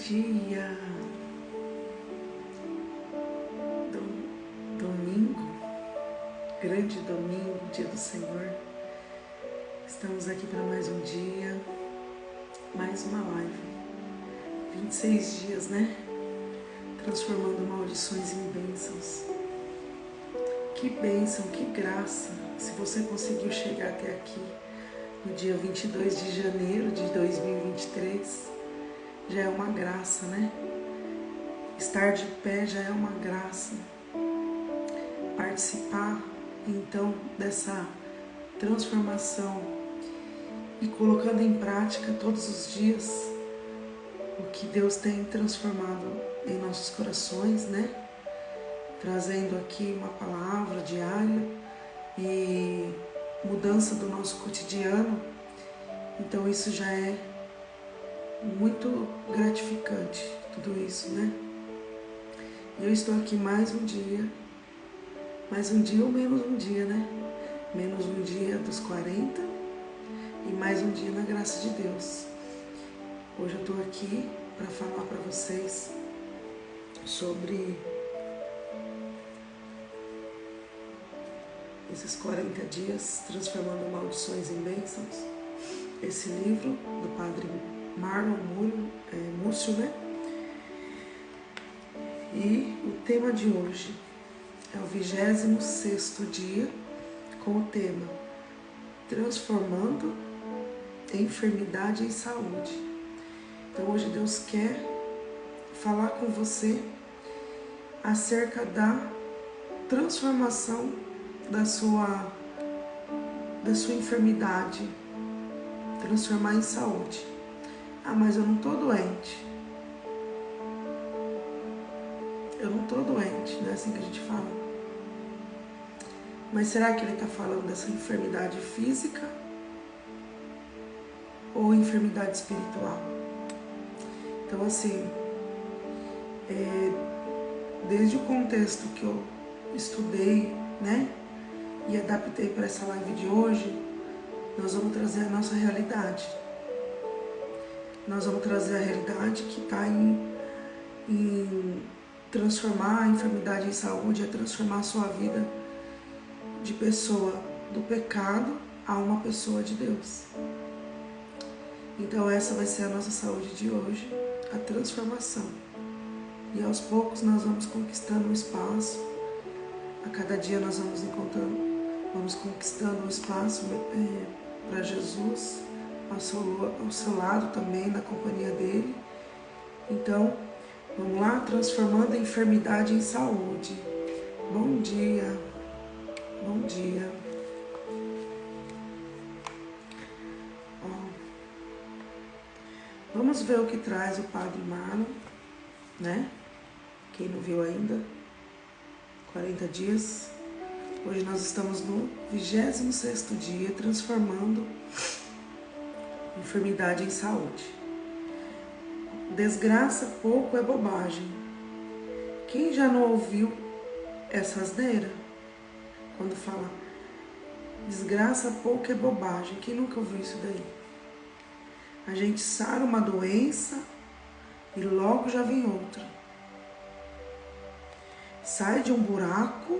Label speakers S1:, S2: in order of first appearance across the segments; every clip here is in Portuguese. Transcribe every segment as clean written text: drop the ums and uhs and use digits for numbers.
S1: dia! Domingo, grande domingo, dia do Senhor. Estamos aqui para mais um dia, mais uma live. 26 dias, né? Transformando maldições em bênçãos. Que bênção, que graça! Se você conseguiu chegar até aqui, no dia 22 de janeiro de 2023, já é uma graça, né? Estar de pé já é uma graça. Participar, então, dessa transformação e colocando em prática todos os dias o que Deus tem transformado em nossos corações, né? Trazendo aqui uma palavra diária e mudança do nosso cotidiano. Então isso já é muito gratificante, tudo isso, né? Eu estou aqui mais um dia ou menos um dia, né? Menos um dia dos 40 e mais um dia na graça de Deus. Hoje eu estou aqui para falar para vocês sobre esses 40 dias transformando maldições em bênçãos. Esse livro do padre Marlon Múcio, né? E o tema de hoje é o 26º dia com o tema Transformando Enfermidade em Saúde. Então hoje Deus quer falar com você acerca da transformação da sua enfermidade, transformar em saúde. Ah, mas eu não estou doente. Eu não estou doente, não é assim que a gente fala. Mas será que ele está falando dessa enfermidade física ou enfermidade espiritual? Então, assim, desde o contexto que eu estudei, né, e adaptei para essa live de hoje, nós vamos trazer a nossa realidade. Nós vamos trazer a realidade que está em transformar a enfermidade em saúde, é transformar a sua vida de pessoa do pecado a uma pessoa de Deus. Então essa vai ser a nossa saúde de hoje, a transformação. E aos poucos nós vamos conquistando o espaço, a cada dia nós vamos conquistando o espaço para Jesus, ao seu lado também, na companhia dele. Então, vamos lá, transformando a enfermidade em saúde. Bom dia, bom dia. Vamos ver o que traz o padre Marlon, né? Quem não viu ainda, 40 dias. Hoje nós estamos no 26º dia, transformando enfermidade em saúde. Desgraça pouco é bobagem. Quem já não ouviu essa asneira? Quando fala desgraça pouco é bobagem. Quem nunca ouviu isso daí? A gente sara uma doença e logo já vem outra. Sai de um buraco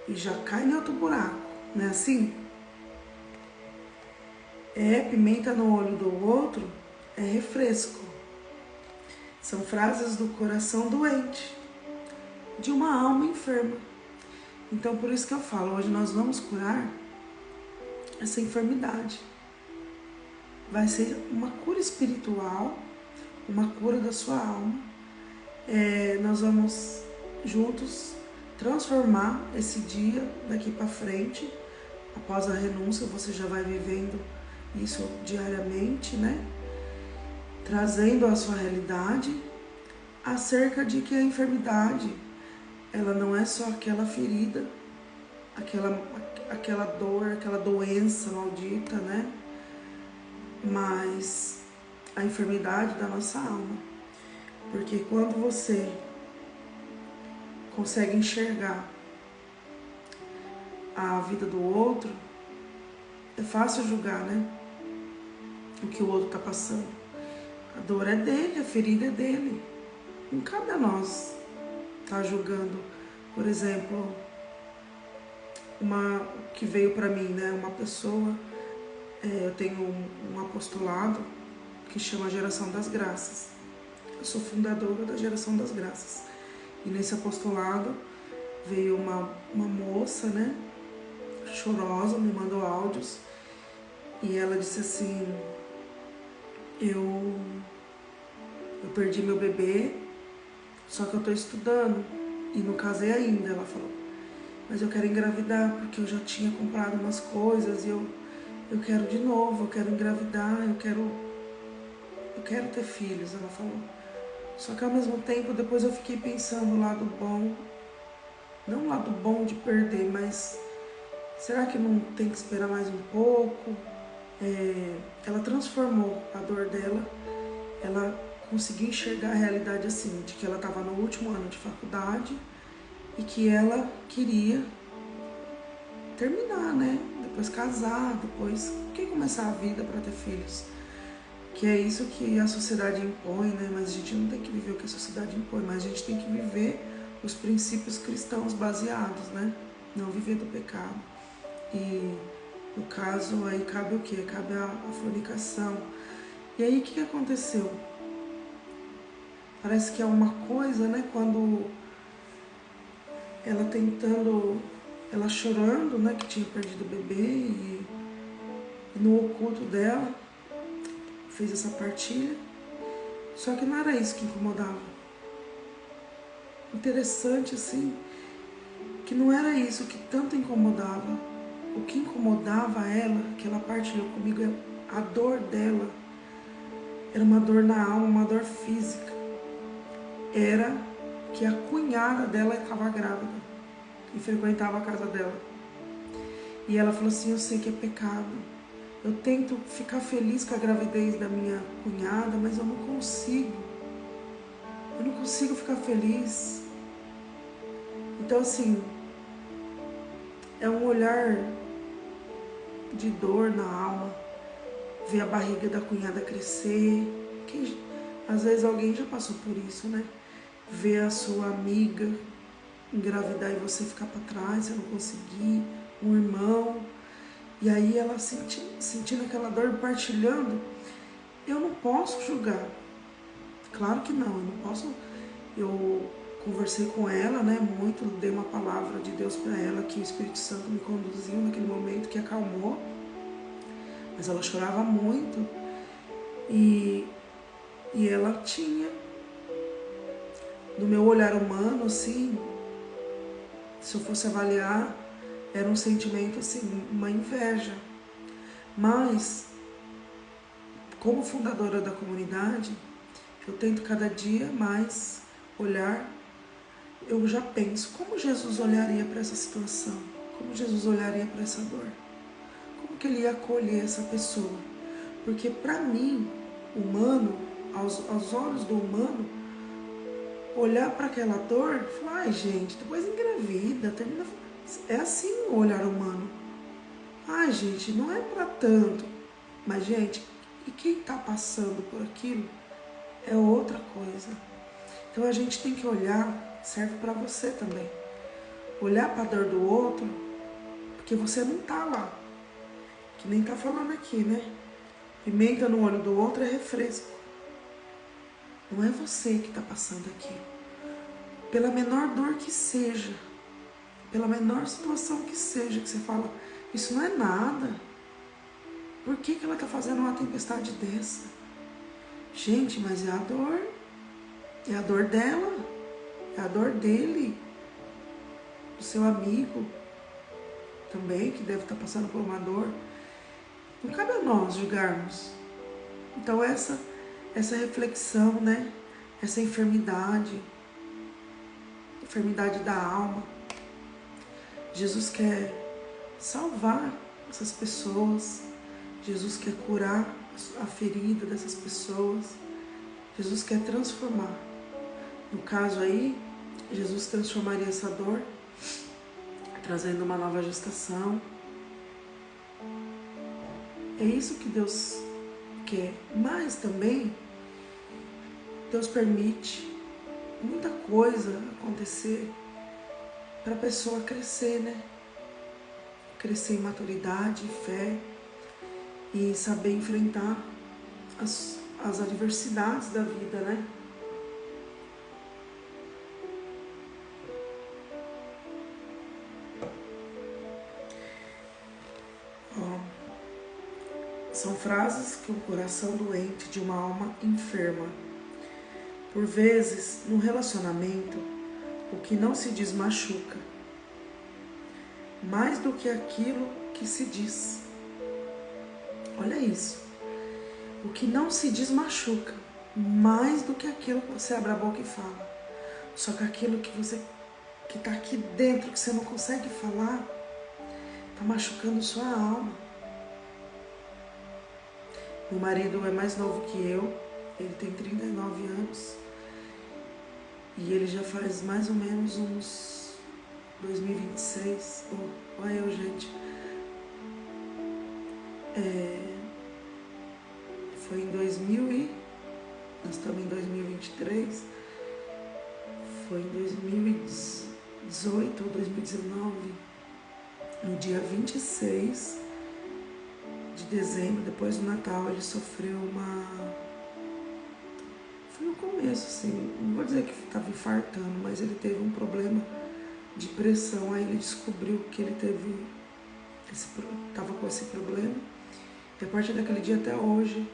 S1: e já cai em outro buraco. Não é assim? Pimenta no olho do outro é refresco. São frases do coração doente, de uma alma enferma. Então, por isso que eu falo, hoje nós vamos curar essa enfermidade. Vai ser uma cura espiritual, uma cura da sua alma. Nós vamos juntos transformar esse dia daqui para frente. Após a renúncia, você já vai vivendo isso diariamente, né? Trazendo a sua realidade acerca de que a enfermidade, ela não é só aquela ferida, aquela dor, aquela doença maldita, né? Mas a enfermidade da nossa alma. Porque quando você consegue enxergar a vida do outro, é fácil julgar, né? O que o outro está passando. A dor é dele, a ferida é dele. Não cabe a nós estar julgando. Por exemplo, uma que veio para mim, né? Uma pessoa, eu tenho um apostolado que chama Geração das Graças. Eu sou fundadora da Geração das Graças. E nesse apostolado veio uma moça, né? Chorosa, me mandou áudios. E ela disse assim, eu perdi meu bebê, só que eu tô estudando e não casei ainda, ela falou. Mas eu quero engravidar porque eu já tinha comprado umas coisas e eu quero de novo, eu quero engravidar, eu quero ter filhos, ela falou. Só que ao mesmo tempo, depois eu fiquei pensando o lado bom, não o lado bom de perder, mas será que não tem que esperar mais um pouco? Ela transformou a dor dela, ela conseguiu enxergar a realidade assim, de que ela estava no último ano de faculdade e que ela queria terminar, né? Depois casar, depois começar a vida para ter filhos. Que é isso que a sociedade impõe, né? Mas a gente não tem que viver o que a sociedade impõe, mas a gente tem que viver os princípios cristãos baseados, né? Não viver do pecado. E no caso aí cabe o quê? Cabe a fornicação. E aí o que aconteceu? Parece que é uma coisa, né? Quando ela tentando, ela chorando, né? Que tinha perdido o bebê e no oculto dela fez essa partilha. Só que não era isso que incomodava. Interessante assim, que não era isso que tanto incomodava. O que incomodava ela, que ela partilhou comigo, a dor dela, era uma dor na alma, uma dor física. Era que a cunhada dela estava grávida e frequentava a casa dela. E ela falou assim, eu sei que é pecado. Eu tento ficar feliz com a gravidez da minha cunhada, mas eu não consigo. Eu não consigo ficar feliz. Então assim, é um olhar de dor na alma, ver a barriga da cunhada crescer. Às vezes alguém já passou por isso, né? Ver a sua amiga engravidar e você ficar para trás, você não conseguir, um irmão. E aí ela sentindo aquela dor, partilhando. Eu não posso julgar. Claro que não, eu não posso. Eu conversei com ela, né, muito, dei uma palavra de Deus para ela, que o Espírito Santo me conduziu naquele momento, que acalmou. Mas ela chorava muito e ela tinha, no meu olhar humano, assim, se eu fosse avaliar, era um sentimento assim, uma inveja. Mas, como fundadora da comunidade, eu tento cada dia mais olhar, eu já penso, como Jesus olharia para essa situação? Como Jesus olharia para essa dor? Como que ele ia acolher essa pessoa? Porque para mim, humano, aos olhos do humano, olhar para aquela dor e falar, ai gente, depois engravida, termina. É assim o olhar humano. Ai gente, não é para tanto. Mas gente, e quem está passando por aquilo é outra coisa. Então a gente tem que olhar, serve para você também. Olhar para a dor do outro, porque você não está lá. Que nem está falando aqui, né? Pimenta no olho do outro é refresco. Não é você que está passando aqui. Pela menor dor que seja, pela menor situação que seja, que você fala, isso não é nada. Por que ela está fazendo uma tempestade dessa? Gente, mas é a dor. É a dor dela. É a dor dele. Do seu amigo também, que deve estar passando por uma dor. Não cabe a nós julgarmos. Então essa reflexão, né? Essa enfermidade da alma. Jesus quer salvar essas pessoas. Jesus quer curar a ferida dessas pessoas. Jesus quer transformar. No caso aí, Jesus transformaria essa dor, trazendo uma nova gestação. É isso que Deus quer. Mas também, Deus permite muita coisa acontecer para a pessoa crescer, né? Crescer em maturidade, fé e saber enfrentar as adversidades da vida, né? São frases que um coração doente de uma alma enferma. Por vezes, no relacionamento, o que não se diz machuca, mais do que aquilo que se diz. Olha isso. O que não se diz machuca, mais do que aquilo que você abre a boca e fala. Só que aquilo que está aqui dentro, que você não consegue falar, está machucando sua alma. Meu marido é mais novo que eu, ele tem 39 anos e ele já faz mais ou menos uns 2026. Olha eu, gente. Foi em 2000 e... Nós estamos em 2023. Foi em 2018 ou 2019, no dia 26 de dezembro, depois do Natal, ele sofreu uma... Foi no começo, assim, não vou dizer que estava infartando, mas ele teve um problema de pressão. Aí ele descobriu que ele estava com esse problema. E a partir daquele dia até hoje,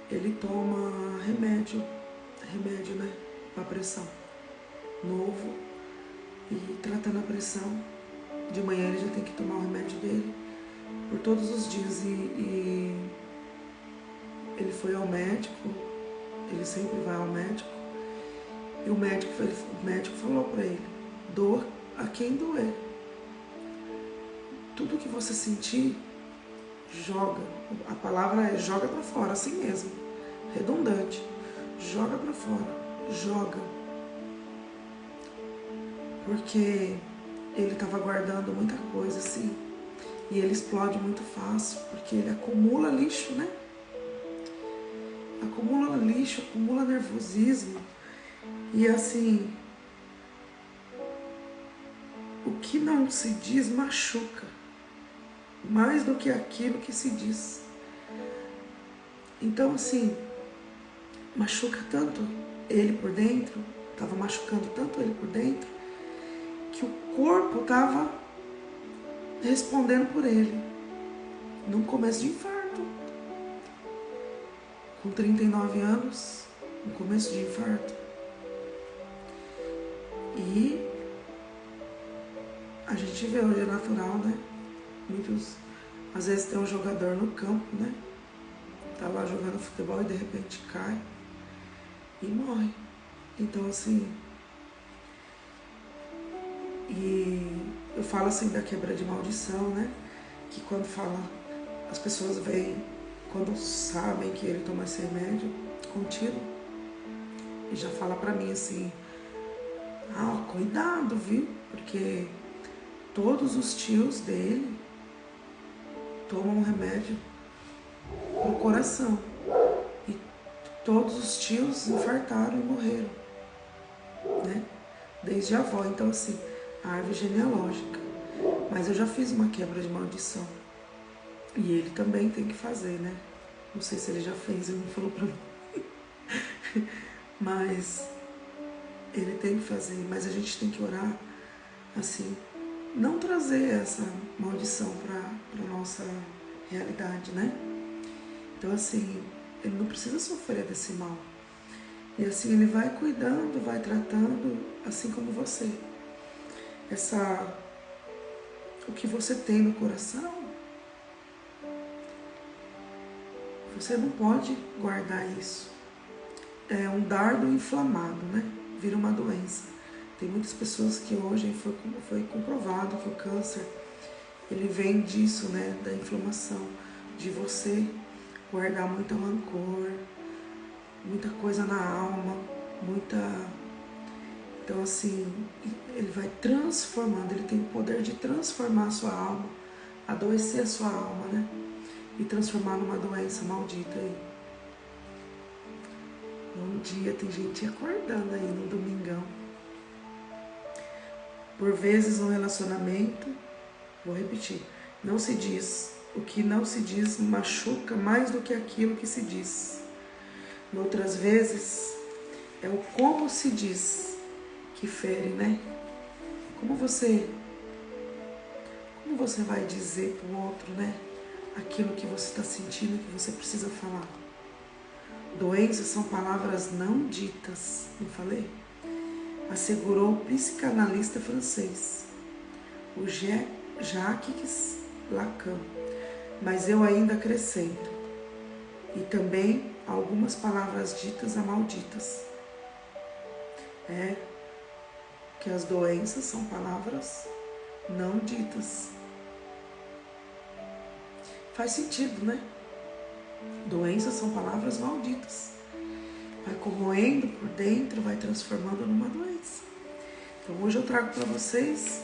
S1: ele toma remédio, né, para pressão, novo, e tratando a pressão. De manhã ele já tem que tomar o remédio dele por todos os dias, e ele foi ao médico, ele sempre vai ao médico, e o médico falou para ele: doa a quem doer. Tudo que você sentir, joga. A palavra é joga para fora, assim mesmo, redundante. Joga para fora, joga. Porque ele estava guardando muita coisa, assim, e ele explode muito fácil, porque ele acumula lixo, né? Acumula lixo, acumula nervosismo. E assim, o que não se diz machuca, mais do que aquilo que se diz. Então, assim, machuca tanto ele por dentro, estava machucando tanto ele por dentro, que o corpo estava respondendo por ele, num começo de infarto. Com 39 anos, no começo de infarto. E a gente vê hoje, é natural, né? Às vezes tem um jogador no campo, né? Tá lá jogando futebol e de repente cai e morre. Então, assim, e eu falo assim da quebra de maldição, né? Que quando fala, as pessoas veem, quando sabem que ele toma esse remédio contínuo, e já fala pra mim assim: cuidado, viu? Porque todos os tios dele tomam um remédio pro coração. E todos os tios infartaram e morreram, né? Desde a avó. Então, assim, a árvore genealógica. Mas eu já fiz uma quebra de maldição. E ele também tem que fazer, né? Não sei se ele já fez, ele não falou pra mim. Mas ele tem que fazer. Mas a gente tem que orar, assim, não trazer essa maldição pra nossa realidade, né? Então, assim, ele não precisa sofrer desse mal. E assim, ele vai cuidando, vai tratando, assim como você. O que você tem no coração, você não pode guardar isso. É um dardo inflamado, né? Vira uma doença. Tem muitas pessoas que hoje foi comprovado que o câncer, ele vem disso, né? Da inflamação, de você guardar muito rancor, muita coisa na alma, Então, assim, ele vai transformando, ele tem o poder de transformar a sua alma, adoecer a sua alma, né? E transformar numa doença maldita aí. Bom dia, tem gente acordando aí no domingão. Por vezes um relacionamento, vou repetir, não se diz. O que não se diz machuca mais do que aquilo que se diz. Outras vezes é o como se diz que fere, né? Como você vai dizer para o outro, né? Aquilo que você está sentindo, que você precisa falar. Doenças são palavras não ditas, não falei? Assegurou o psicanalista francês, o Jacques Lacan. Mas eu ainda acrescento, e também algumas palavras ditas a malditas. Que as doenças são palavras não ditas. Faz sentido, né? Doenças são palavras malditas. Vai corroendo por dentro, vai transformando numa doença. Então hoje eu trago para vocês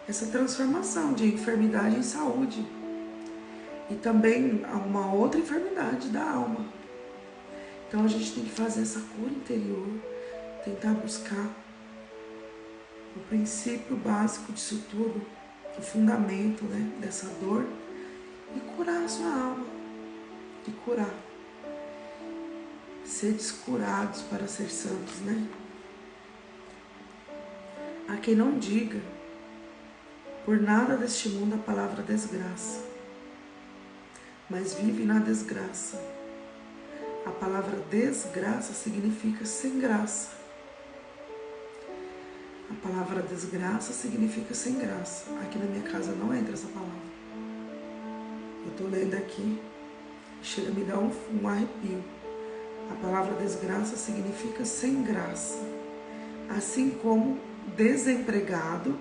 S1: essa transformação de enfermidade em saúde. E também uma outra enfermidade da alma. Então a gente tem que fazer essa cura interior, tentar buscar o princípio básico disso tudo, o fundamento, né, dessa dor, e curar a sua alma, e curar. Sedes curados para ser santos, né? Há quem não diga, por nada deste mundo a palavra desgraça, mas vive na desgraça. A palavra desgraça significa sem graça. A palavra desgraça significa sem graça. Aqui na minha casa não entra essa palavra. Eu estou lendo aqui, chega a me dar um arrepio. A palavra desgraça significa sem graça. Assim como desempregado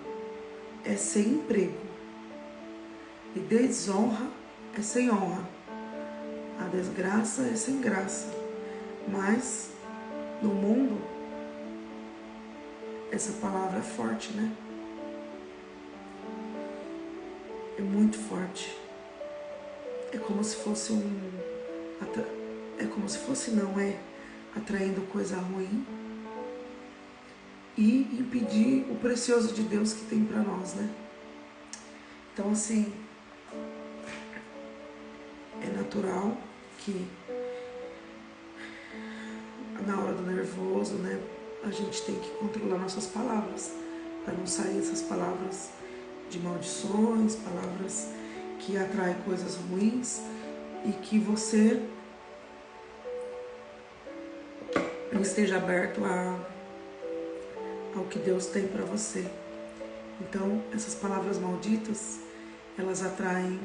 S1: é sem emprego. E desonra é sem honra. A desgraça é sem graça. Mas no mundo essa palavra é forte, né? É muito forte. É como se fosse atraindo coisa ruim e impedir o precioso de Deus que tem para nós, né? Então, assim, é natural que na hora do nervoso, né, a gente tem que controlar nossas palavras, para não sair essas palavras de maldições, palavras que atraem coisas ruins e que você não esteja aberto ao que Deus tem para você. Então, essas palavras malditas, elas atraem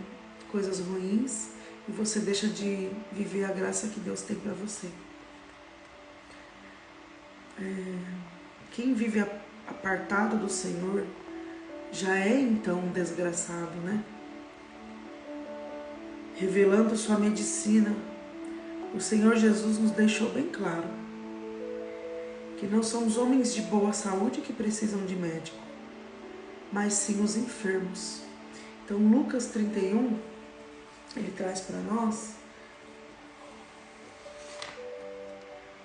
S1: coisas ruins e você deixa de viver a graça que Deus tem para você. Quem vive apartado do Senhor já é então um desgraçado, né? Revelando sua medicina, o Senhor Jesus nos deixou bem claro que não são os homens de boa saúde que precisam de médico, mas sim os enfermos. Então, Lucas 31, ele traz para nós,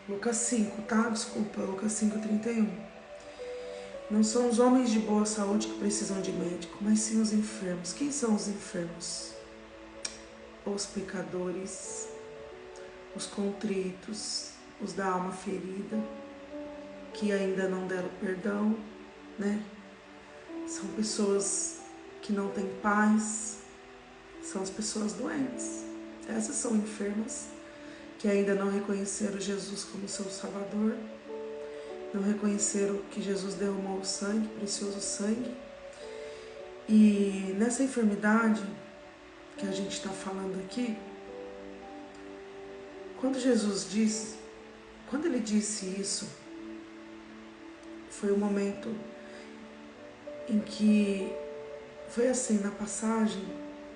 S1: Lucas 5, tá? Desculpa, Lucas 5:31. Não são os homens de boa saúde que precisam de médico, mas sim os enfermos. Quem são os enfermos? Os pecadores, os contritos, os da alma ferida, que ainda não deram perdão, né? São pessoas que não têm paz, são as pessoas doentes. Essas são enfermas, que ainda não reconheceram Jesus como seu Salvador, não reconheceram que Jesus derramou o sangue, precioso sangue. E nessa enfermidade que a gente está falando aqui, quando ele disse isso, foi um momento em que foi assim, na passagem,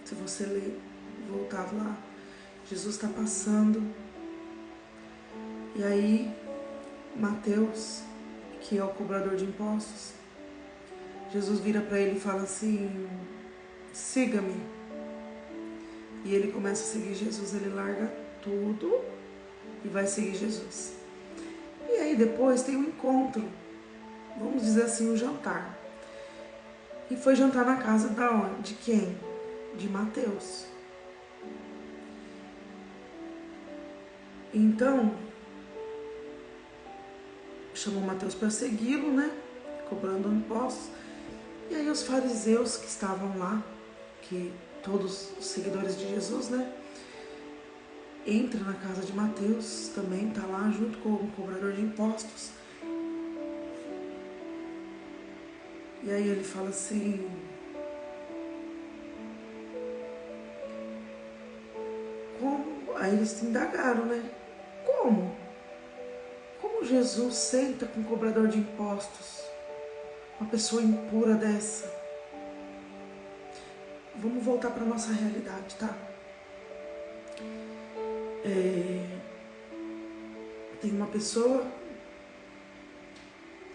S1: se você ler, voltar lá, Jesus está passando, e aí Mateus, que é o cobrador de impostos, Jesus vira para ele e fala assim, siga-me. E ele começa a seguir Jesus, ele larga tudo e vai seguir Jesus. E aí depois tem um encontro, vamos dizer assim, um jantar. E foi jantar na casa de quem? De Mateus. Então, chamou Mateus para segui-lo, né? Cobrando impostos. E aí os fariseus que estavam lá, que todos os seguidores de Jesus, né? Entra na casa de Mateus, também tá lá junto com o cobrador de impostos. E aí ele fala assim: como? Aí eles se indagaram, né? Como? Como Jesus senta com o cobrador de impostos? Uma pessoa impura dessa. Vamos voltar para nossa realidade, tá? Tem uma pessoa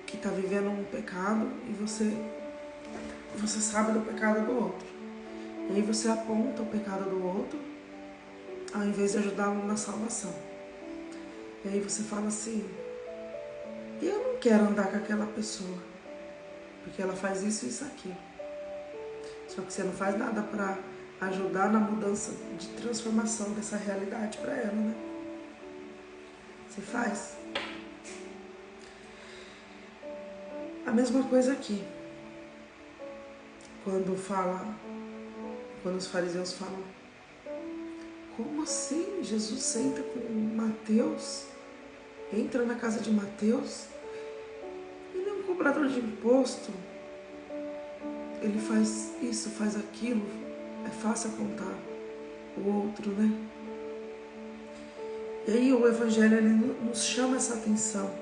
S1: que está vivendo um pecado e você sabe do pecado do outro. E aí você aponta o pecado do outro ao invés de ajudá-lo na salvação. E aí você fala assim: eu não quero andar com aquela pessoa, porque ela faz isso e isso aqui. Só que você não faz nada para ajudar na mudança de transformação dessa realidade para ela, né? Você faz. A mesma coisa aqui. Quando os fariseus falam: como assim? Jesus senta com Mateus, entra na casa de Mateus, ele é um cobrador de imposto, ele faz isso, faz aquilo, é fácil apontar o outro, né? E aí o Evangelho ele nos chama essa atenção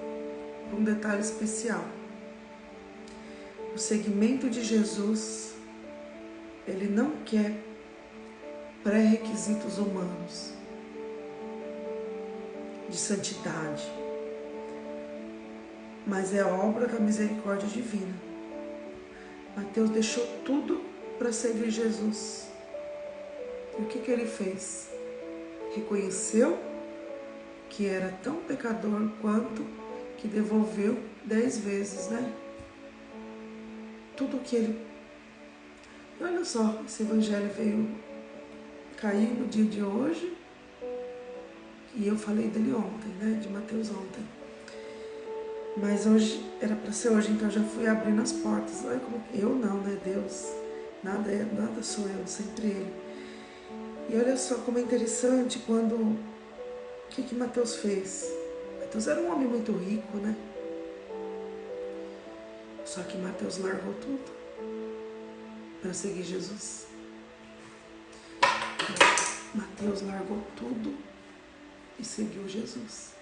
S1: para um detalhe especial. O seguimento de Jesus, ele não quer pré-requisitos humanos de santidade, mas é a obra da misericórdia divina. Mateus deixou tudo para seguir Jesus. E o que ele fez? Reconheceu que era tão pecador quanto, que devolveu 10 vezes, né? Tudo que ele... E olha só, esse evangelho veio cair no dia de hoje, e eu falei dele ontem, né? De Mateus ontem. Mas hoje, era para ser hoje, então eu já fui abrindo as portas. Olha como... Eu não, né? Deus. Nada sou eu, sempre Ele. E olha só como é interessante quando... O que Mateus fez? Mateus era um homem muito rico, né? Só que Mateus largou tudo para seguir Jesus. Mateus largou tudo e seguiu Jesus.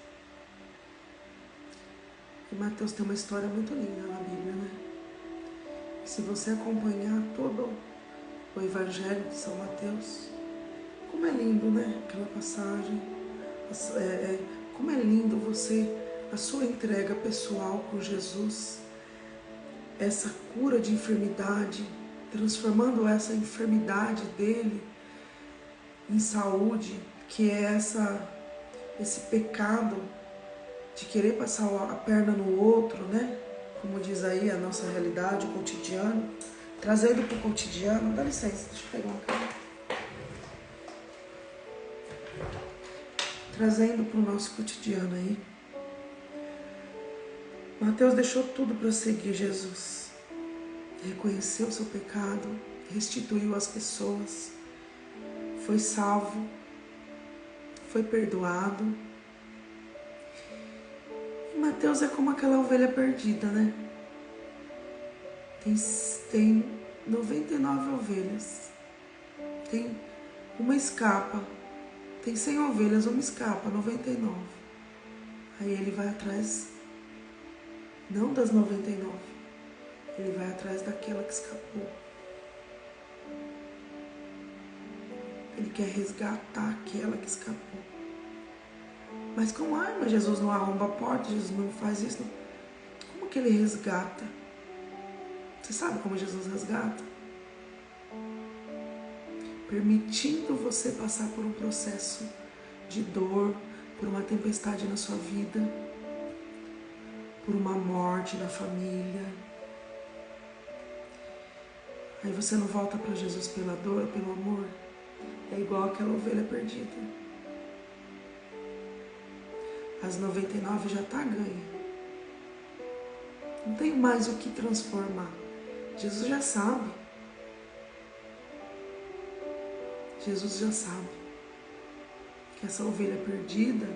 S1: E Mateus tem uma história muito linda na Bíblia, né? E se você acompanhar todo o Evangelho de São Mateus, como é lindo, né? Aquela passagem. Como é lindo a sua entrega pessoal com Jesus, essa cura de enfermidade, transformando essa enfermidade dele em saúde, que é esse pecado de querer passar a perna no outro, né? Como diz aí a nossa realidade, o cotidiano, trazendo para o cotidiano. Dá licença, deixa eu pegar uma caneta. Trazendo para o nosso cotidiano aí. Mateus deixou tudo para seguir Jesus. Reconheceu o seu pecado, restituiu as pessoas, foi salvo, foi perdoado. E Mateus é como aquela ovelha perdida, né? Tem 99 ovelhas. Tem uma escapa. Tem 100 ovelhas, uma escapa, 99. Aí ele vai atrás, não das 99, ele vai atrás daquela que escapou. Ele quer resgatar aquela que escapou. Mas como, mas Jesus não arromba a porta, Jesus não faz isso. Como que ele resgata? Você sabe como Jesus resgata? Permitindo você passar por um processo de dor, por uma tempestade na sua vida, por uma morte na família. Aí você não volta para Jesus pela dor, pelo amor. É igual aquela ovelha perdida. As 99 já está ganha. Não tem mais o que transformar. Jesus já sabe. Jesus já sabe que essa ovelha perdida,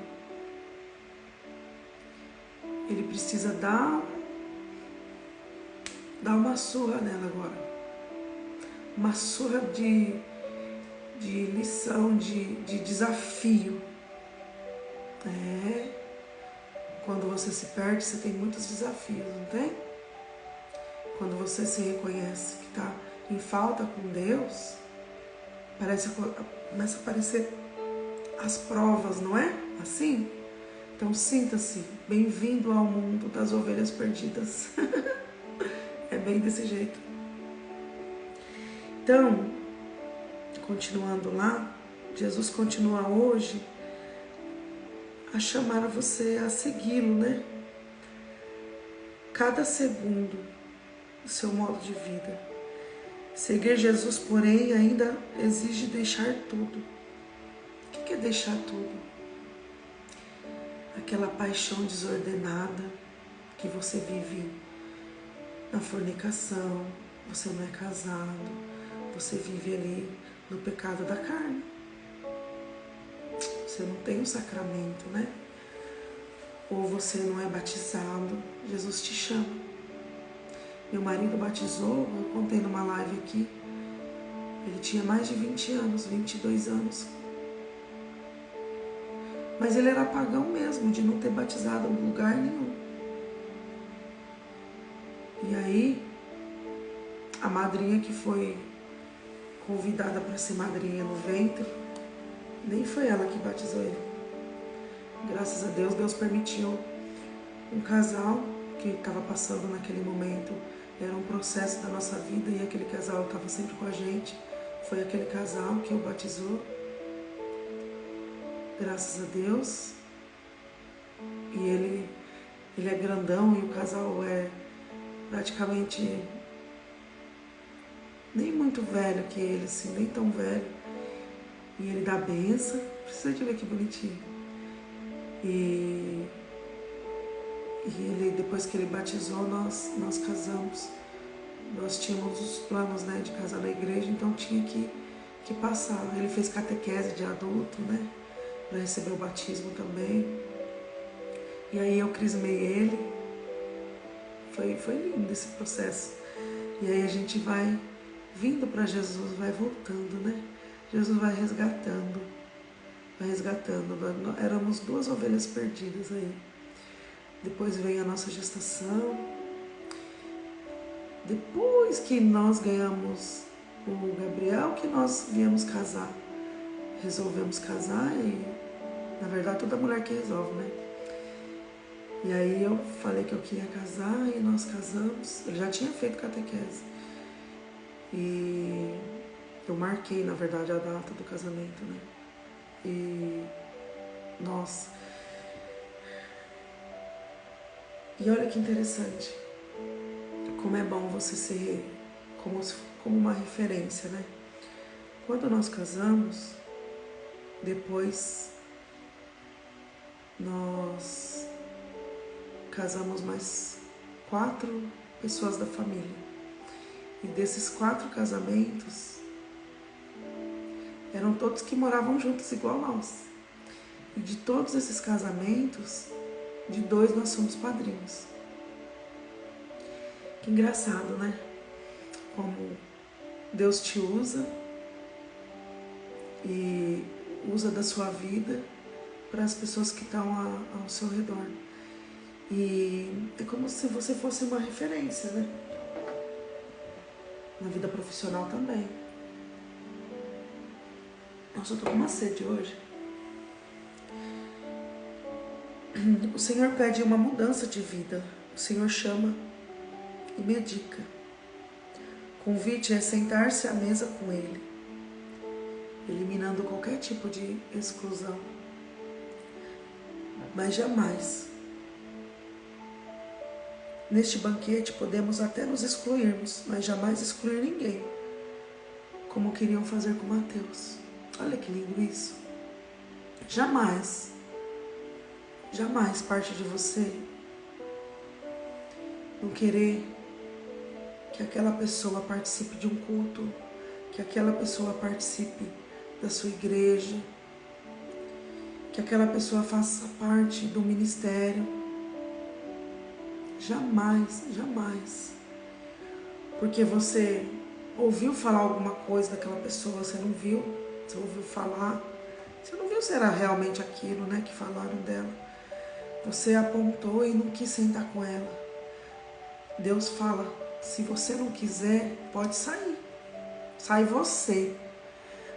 S1: ele precisa dar uma surra nela agora. Uma surra de lição, de desafio. Quando você se perde, você tem muitos desafios, não tem? Quando você se reconhece que está em falta com Deus, começa a aparecer as provas, não é? Assim? Então sinta-se bem-vindo ao mundo das ovelhas perdidas. É bem desse jeito. Então, continuando lá, Jesus continua hoje a chamar você a segui-lo, né? Cada segundo do seu modo de vida. Seguir Jesus, porém, ainda exige deixar tudo. O que é deixar tudo? Aquela paixão desordenada que você vive na fornicação, você não é casado, você vive ali no pecado da carne. Você não tem um sacramento, né? Ou você não é batizado, Jesus te chama. Meu marido batizou, eu contei numa live aqui, ele tinha mais de 20 anos, 22 anos. Mas ele era pagão mesmo, de não ter batizado em lugar nenhum. E aí, a madrinha que foi convidada para ser madrinha no ventre, nem foi ela que batizou ele. Graças a Deus, Deus permitiu um casal que estava passando naquele momento. Era um processo da nossa vida e aquele casal estava sempre com a gente. Foi aquele casal que o batizou. Graças a Deus. E ele é grandão e o casal é praticamente nem muito velho que ele, assim, nem tão velho. E ele dá a benção. Precisa de ver que bonitinho. E ele, depois que ele batizou, nós casamos. Nós tínhamos os planos, né, de casar na igreja, então tinha que passar. Ele fez catequese de adulto, né, para receber o batismo também. E aí eu crismei ele. Foi lindo esse processo. E aí a gente vai vindo para Jesus, vai voltando, né? Jesus vai resgatando. Éramos 2 ovelhas perdidas aí. Depois vem a nossa gestação. Depois que nós ganhamos o Gabriel, que nós viemos casar. Resolvemos casar e, na verdade, toda mulher que resolve, né? E aí eu falei que eu queria casar e nós casamos. Ele já tinha feito catequese. E eu marquei, na verdade, a data do casamento, né? E nossa. E olha que interessante. Como é bom você ser como uma referência, né? Quando nós casamos, depois nós casamos mais 4 pessoas da família. E desses 4 casamentos, eram todos que moravam juntos igual nós. E de todos esses casamentos, de 2 nós somos padrinhos. Que engraçado, né? Como Deus te usa e usa da sua vida para as pessoas que estão ao seu redor. E é como se você fosse uma referência, né? Na vida profissional também. Nossa, eu tô com uma sede hoje. O Senhor pede uma mudança de vida. O Senhor chama e medica. O convite é sentar-se à mesa com Ele, eliminando qualquer tipo de exclusão. Mas jamais Neste banquete podemos até nos excluirmos, mas jamais excluir ninguém, como queriam fazer com Mateus. Olha que lindo isso. Jamais, jamais parte de você não querer que aquela pessoa participe de um culto, que aquela pessoa participe da sua igreja, que aquela pessoa faça parte do ministério. Jamais, jamais. Porque você ouviu falar alguma coisa daquela pessoa, você não viu, você ouviu falar, você não viu se era realmente aquilo, né, que falaram dela. Você apontou e não quis sentar com ela. Deus fala, se você não quiser, pode sair. Sai você.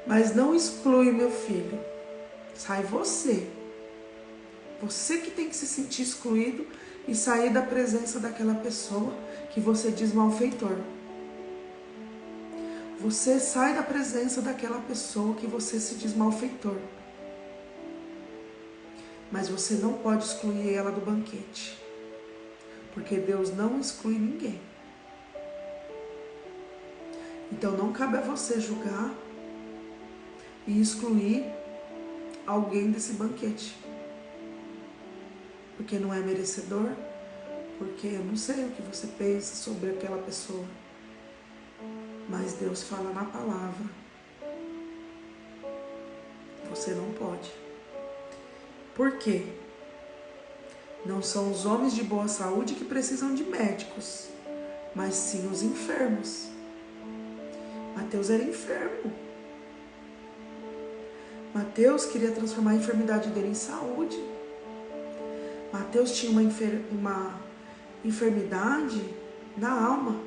S1: Mas não exclui meu filho. Sai você. Você que tem que se sentir excluído e sair da presença daquela pessoa que você diz malfeitor. Você sai da presença daquela pessoa que você se diz malfeitor. Mas você não pode excluir ela do banquete. Porque Deus não exclui ninguém. Então não cabe a você julgar e excluir alguém desse banquete. Porque não é merecedor, porque eu não sei o que você pensa sobre aquela pessoa. Mas Deus fala na palavra. Você não pode. Por quê? Não são os homens de boa saúde que precisam de médicos, mas sim os enfermos. Mateus era enfermo. Mateus queria transformar a enfermidade dele em saúde. Mateus tinha uma enfermidade na alma.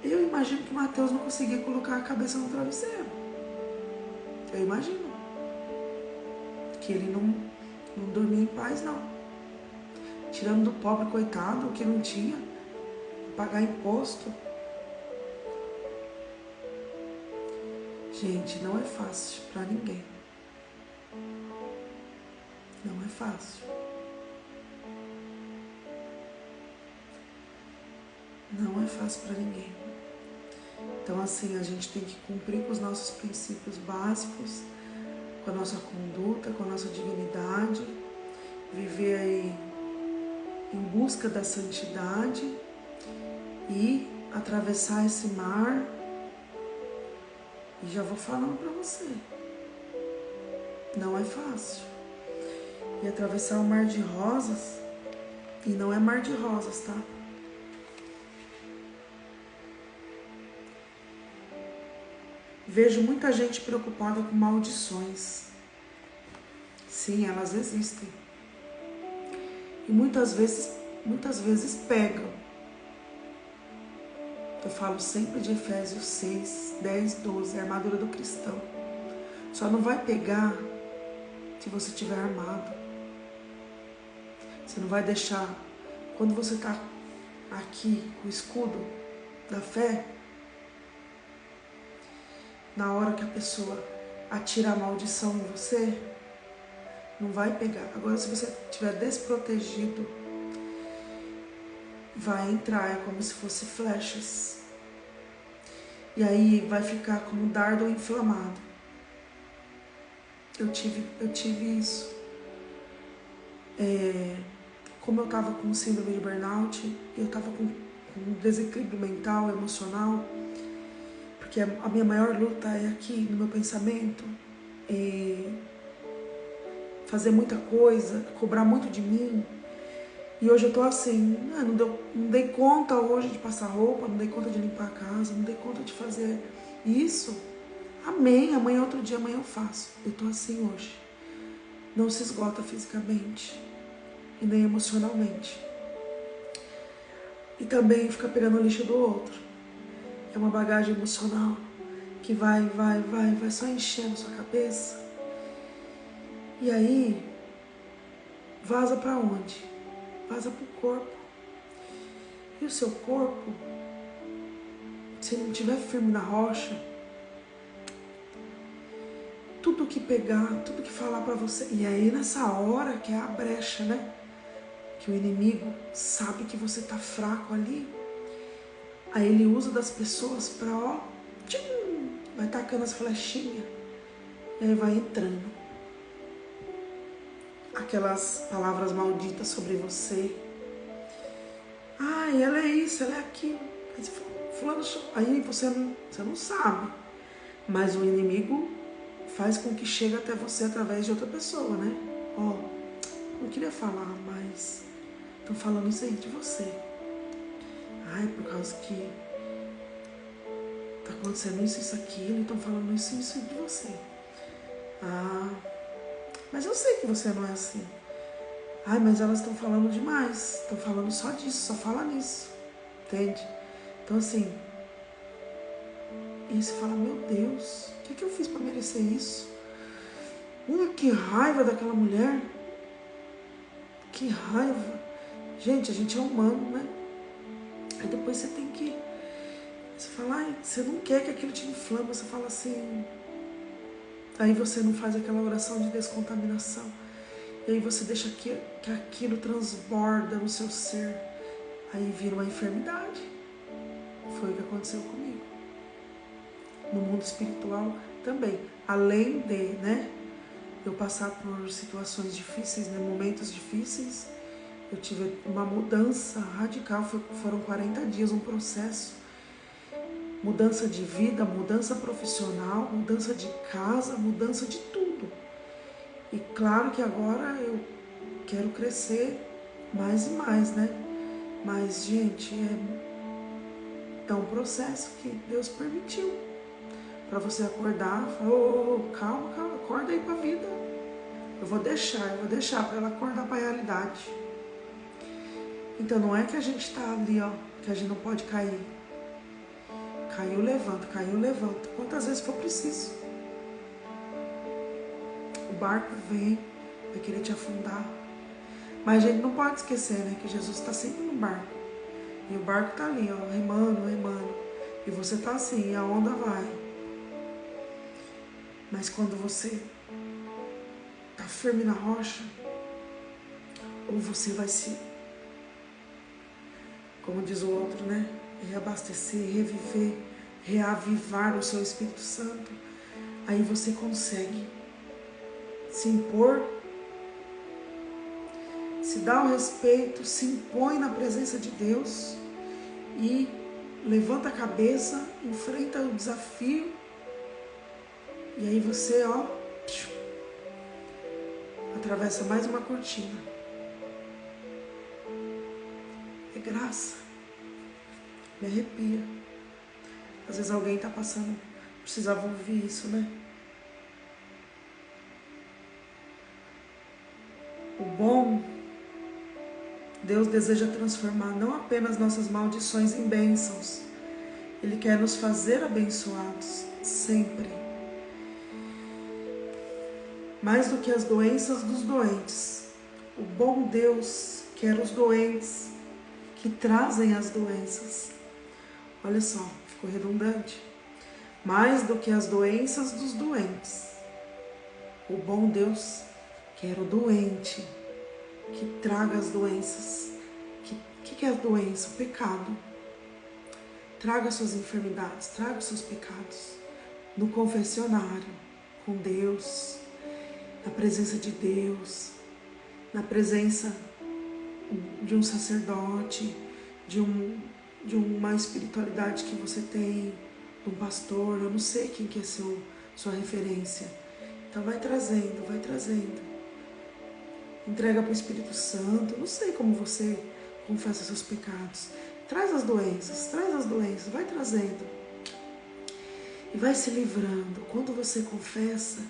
S1: Eu imagino que Mateus não conseguia colocar a cabeça no travesseiro. Eu imagino. Que ele não dormia em paz, não. Tirando do pobre coitado, que não tinha, pagar imposto. Gente, não é fácil para ninguém. Não é fácil. Não é fácil para ninguém. Então, assim, a gente tem que cumprir com os nossos princípios básicos, com a nossa conduta, com a nossa dignidade, viver aí em busca da santidade e atravessar esse mar. E já vou falando para você, não é fácil. E atravessar o mar de rosas, e não é mar de rosas, tá? Vejo muita gente preocupada com maldições. Sim, elas existem. E muitas vezes pegam. Eu falo sempre de Efésios 6, 10, 12, a armadura do cristão. Só não vai pegar se você estiver armado. Você não vai deixar, quando você está aqui com o escudo da fé, na hora que a pessoa atira a maldição em você, não vai pegar. Agora, se você estiver desprotegido, vai entrar, é como se fosse flechas. E aí vai ficar como um dardo inflamado. Eu tive isso. Como eu estava com síndrome de burnout, eu estava com um desequilíbrio mental, emocional, porque a minha maior luta é aqui no meu pensamento, fazer muita coisa, cobrar muito de mim. E hoje eu tô assim, não dei conta hoje de passar roupa, não dei conta de limpar a casa, não dei conta de fazer isso. Amém, amanhã é outro dia, amanhã eu faço. Eu tô assim hoje. Não se esgota fisicamente e nem emocionalmente. E também fica pegando o lixo do outro. É uma bagagem emocional que vai só enchendo sua cabeça. E aí, vaza pra onde? Vaza pro corpo. E o seu corpo, se não estiver firme na rocha, tudo que pegar, tudo que falar pra você, e aí nessa hora que é a brecha, né? que o inimigo sabe que você tá fraco ali. Aí ele usa das pessoas pra, vai tacando as flechinhas. E aí vai entrando aquelas palavras malditas sobre você. Ela é isso, ela é aquilo. Aí você não sabe. Mas o inimigo faz com que chegue até você através de outra pessoa, né? Não queria falar, mas estão falando isso aí de você. Por causa que tá acontecendo isso, aquilo, e estão falando isso de você. Mas eu sei que você não é assim. Mas elas estão falando demais. Estão falando só disso, só fala nisso. Entende? Então assim, e você fala, meu Deus, o que eu fiz para merecer isso? Que raiva daquela mulher. Que raiva. Gente, a gente é humano, né? Aí depois você tem que... Você fala, você não quer que aquilo te inflama. Você fala assim... Aí você não faz aquela oração de descontaminação. E aí você deixa que aquilo transborda no seu ser. Aí vira uma enfermidade. Foi o que aconteceu comigo. No mundo espiritual também. Além de, eu passar por situações difíceis, momentos difíceis, eu tive uma mudança radical. Foram 40 dias, um processo. Mudança de vida, mudança profissional, mudança de casa, mudança de tudo. E claro que agora eu quero crescer mais e mais, Mas, gente, é um processo que Deus permitiu. Para você acordar, falar, calma, acorda aí pra vida. Eu vou deixar para ela acordar pra realidade. Então não é que a gente tá ali, que a gente não pode cair. Caiu, levanta. Quantas vezes for preciso. O barco vem, vai querer te afundar. Mas a gente não pode esquecer, que Jesus está sempre no barco. E o barco está ali, remando. E você está assim, e a onda vai. Mas quando você está firme na rocha, ou você vai se, como diz o outro, reabastecer, reviver, reavivar o seu Espírito Santo, aí você consegue se impor, se dá o respeito, se impõe na presença de Deus e levanta a cabeça, enfrenta o desafio, e aí você, atravessa mais uma cortina. É graça. Me arrepia. Às vezes alguém está passando, precisava ouvir isso, O bom, Deus deseja transformar não apenas nossas maldições em bênçãos. Ele quer nos fazer abençoados, sempre. Mais do que as doenças dos doentes. O bom Deus quer os doentes que trazem as doenças. Olha só, ficou redundante. Mais do que as doenças dos doentes. O bom Deus quer o doente que traga as doenças. O que é a doença? O pecado. Traga suas enfermidades, traga os seus pecados. No confessionário, com Deus, na presença de Deus, na presença de um sacerdote, de uma espiritualidade que você tem, de um pastor, eu não sei quem que é sua referência. Então vai trazendo. Entrega para o Espírito Santo, não sei como você confessa seus pecados. Traz as doenças, vai trazendo. E vai se livrando. Quando você confessa,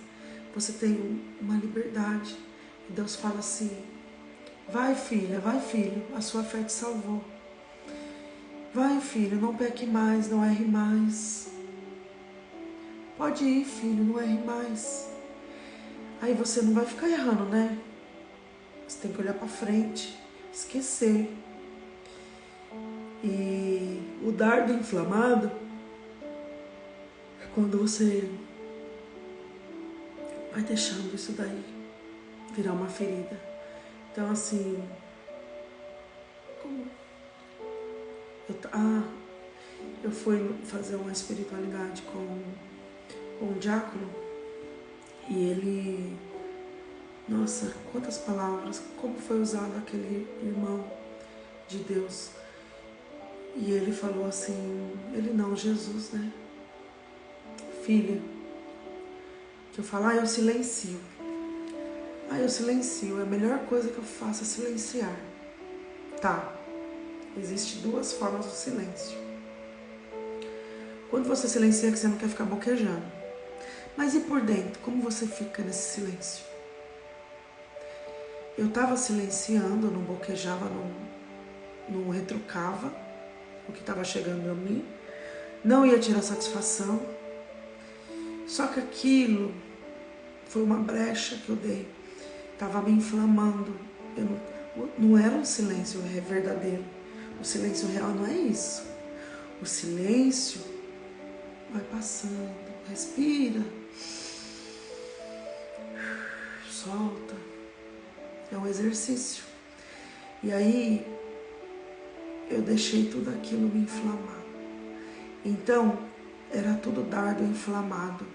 S1: você tem uma liberdade. E Deus fala assim, vai filha, vai filho, a sua fé te salvou. Vai filho, não peque mais, não erre mais. Pode ir filho, não erre mais. Aí você não vai ficar errando, Você tem que olhar para frente, esquecer. E o dardo inflamado é quando você vai deixando isso daí virar uma ferida. Então assim, como... Eu fui fazer uma espiritualidade com um diácono e ele... Nossa, quantas palavras, como foi usado aquele irmão de Deus. E ele falou assim, ele não, Jesus, né? Filha, que eu falo, eu silencio. Eu silencio, a melhor coisa que eu faço é silenciar. Tá, existem duas formas do silêncio. Quando você silencia, que você não quer ficar boquejando. Mas e por dentro, como você fica nesse silêncio? Eu estava silenciando, não boquejava, não retrucava o que estava chegando a mim, não ia tirar satisfação. Só que aquilo foi uma brecha que eu dei, estava me inflamando. Não era um silêncio verdadeiro. O silêncio real não é isso. O silêncio vai passando, respira, solta. É um exercício. E aí eu deixei tudo aquilo me inflamar. Então era tudo dardo inflamado.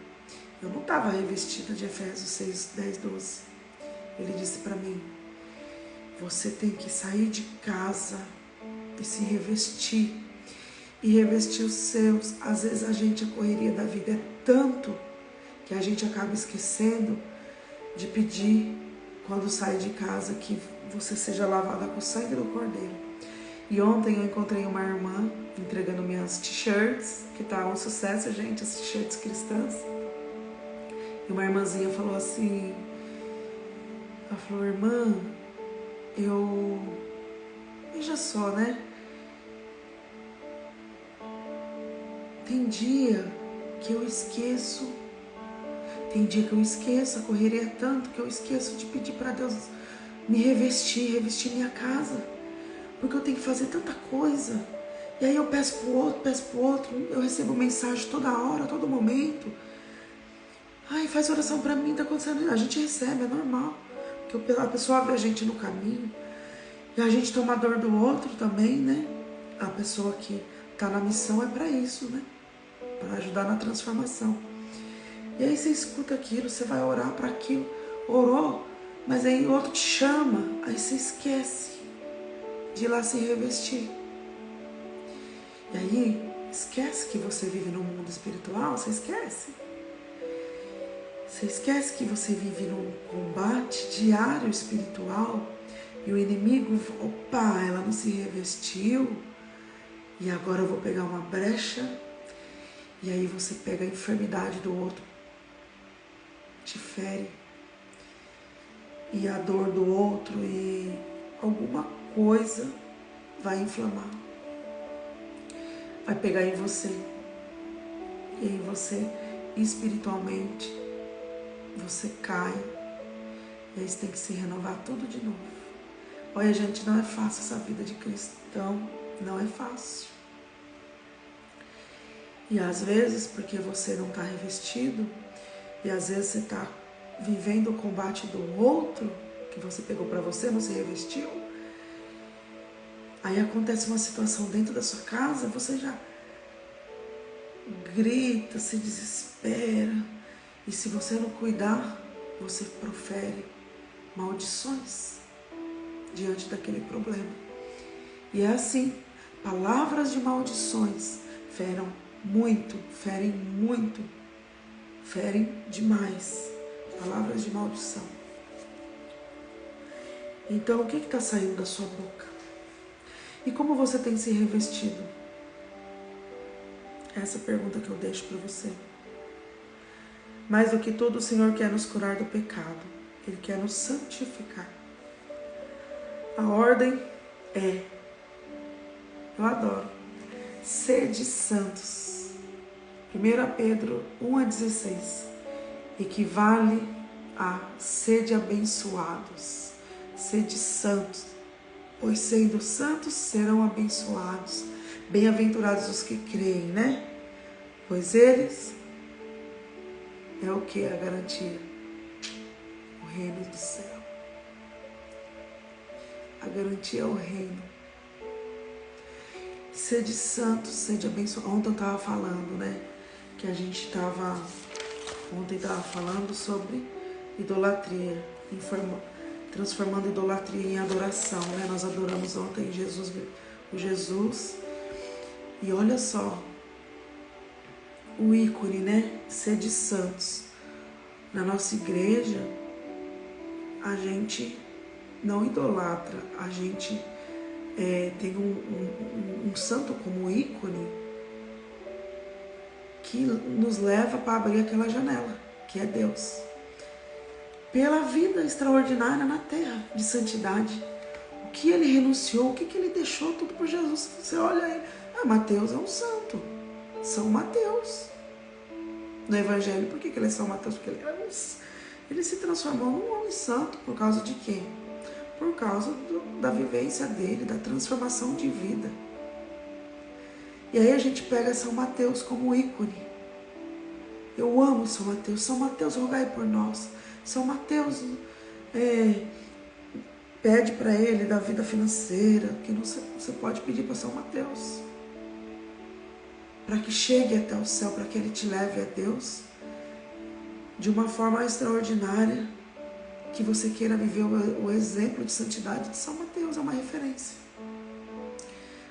S1: Eu não estava revestida de Efésios 6, 10, 12. Ele disse para mim, você tem que sair de casa e se revestir. E revestir os seus. Às vezes a correria da vida é tanto que a gente acaba esquecendo de pedir quando sai de casa que você seja lavada com o sangue do Cordeiro. E ontem eu encontrei uma irmã entregando minhas t-shirts, que tá um sucesso, gente, as t-shirts cristãs. E uma irmãzinha falou assim, ela falou, irmã, veja só, né? Tem dia que eu esqueço, a correria é tanto que eu esqueço de pedir para Deus me revestir minha casa, porque eu tenho que fazer tanta coisa. E aí eu peço pro outro, eu recebo mensagem toda hora, todo momento. Faz oração para mim, tá acontecendo. A gente recebe, é normal, porque a pessoa vê a gente no caminho, e a gente toma a dor do outro também, né? A pessoa que tá na missão é para isso, né? Para ajudar na transformação. E aí você escuta aquilo, você vai orar para aquilo, orou, mas aí o outro te chama, aí você esquece de ir lá se revestir. E aí esquece que você vive no mundo espiritual, você esquece. Você esquece que você vive num combate diário espiritual e o inimigo, ela não se revestiu e agora eu vou pegar uma brecha. E aí você pega a enfermidade do outro, te fere, e a dor do outro, e alguma coisa vai inflamar, vai pegar em você, e aí você espiritualmente, você cai, e aí você tem que se renovar tudo de novo. Olha, gente, não é fácil essa vida de cristão, não é fácil. E às vezes, porque você não está revestido, e às vezes você está vivendo o combate do outro, que você pegou para você, não se revestiu, aí acontece uma situação dentro da sua casa, você já grita, se desespera, e se você não cuidar, você profere maldições diante daquele problema. E é assim, palavras de maldições ferem muito, ferem demais. Palavras de maldição. Então, o que está saindo da sua boca? E como você tem se revestido? Essa é a pergunta que eu deixo para você. Mais do que tudo, o Senhor quer nos curar do pecado. Ele quer nos santificar. A ordem é, eu adoro, sede santos. 1 Pedro 1:16 equivale a sede abençoados, sede santos, pois sendo santos serão abençoados. Bem-aventurados os que creem, né? Pois eles é o que? A garantia? O reino do céu. A garantia é o reino. Sede santos, sede abençoados. Ontem eu estava falando, né? Que a gente estava... Ontem estava falando sobre idolatria. Transformando idolatria em adoração, né? Nós adoramos ontem o Jesus. E olha só, o ícone, né? Sede santos. Na nossa igreja, a gente não idolatra, a gente tem um santo como ícone que nos leva para abrir aquela janela, que é Deus. Pela vida extraordinária na terra, de santidade. O que ele renunciou, o que ele deixou, tudo por Jesus. Você olha ele, Mateus é um santo. São Mateus. No Evangelho, por que ele é São Mateus? Porque ele se transformou num homem santo. Por causa de quê? Por causa da vivência dele, da transformação de vida. E aí a gente pega São Mateus como ícone. Eu amo São Mateus. São Mateus, rogai por nós. São Mateus pede para ele da vida financeira, que você pode pedir para São Mateus. Para que chegue até o céu, para que ele te leve a Deus de uma forma extraordinária, que você queira viver o exemplo de santidade de São Mateus, é uma referência.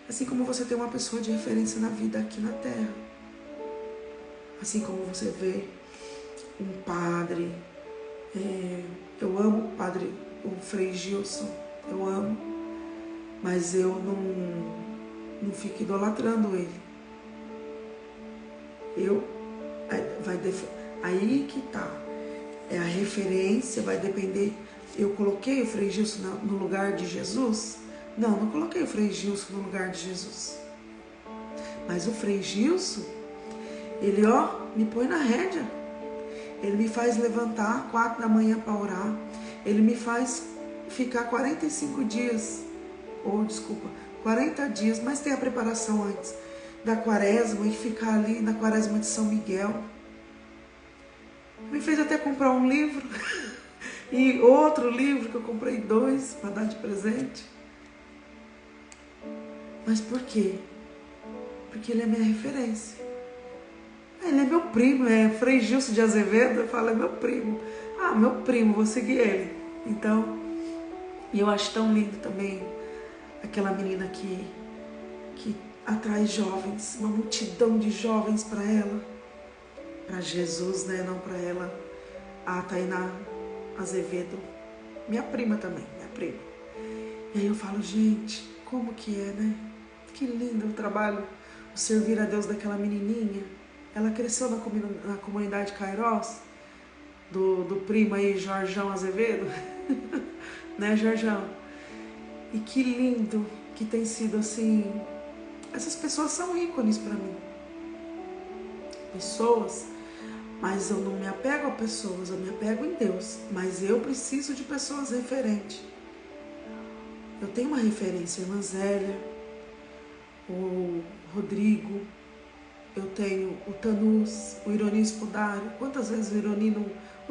S1: Assim como você tem uma pessoa de referência na vida aqui na terra. Assim como você vê um padre, eu amo o padre, o Frei Gilson, eu amo, mas eu não fico idolatrando ele. Aí que tá, a referência vai depender. Eu coloquei o Frei Gilson no lugar de Jesus? Não coloquei o Frei Gilson no lugar de Jesus. Mas o Frei Gilson, ele me põe na rédea. Ele me faz levantar 4 da manhã para orar. Ele me faz ficar 45 dias, 40 dias, mas tem a preparação antes da quaresma e ficar ali na quaresma de São Miguel. Me fez até comprar um livro e outro livro que eu comprei 2 para dar de presente. Mas por quê? Porque ele é minha referência. Ele é meu primo, Frei Gilson de Azevedo. Eu falo, é meu primo. Meu primo, vou seguir ele. Então, e eu acho tão lindo também aquela menina que atrai jovens, uma multidão de jovens para ela, para Jesus, né? Não para ela. A Tainá Azevedo, minha prima também, minha prima. E aí eu falo, gente, como que é, né? Que lindo o trabalho, o servir a Deus daquela menininha. Ela cresceu na comunidade Kairos, do primo aí, Jorjão Azevedo, né, Jorjão? E que lindo que tem sido assim. Essas pessoas são ícones para mim. Pessoas, mas eu não me apego a pessoas, eu me apego em Deus. Mas eu preciso de pessoas referentes. Eu tenho uma referência, a irmã Zélia, o Rodrigo, eu tenho o Tanus, o Ironi Spudário. Quantas vezes o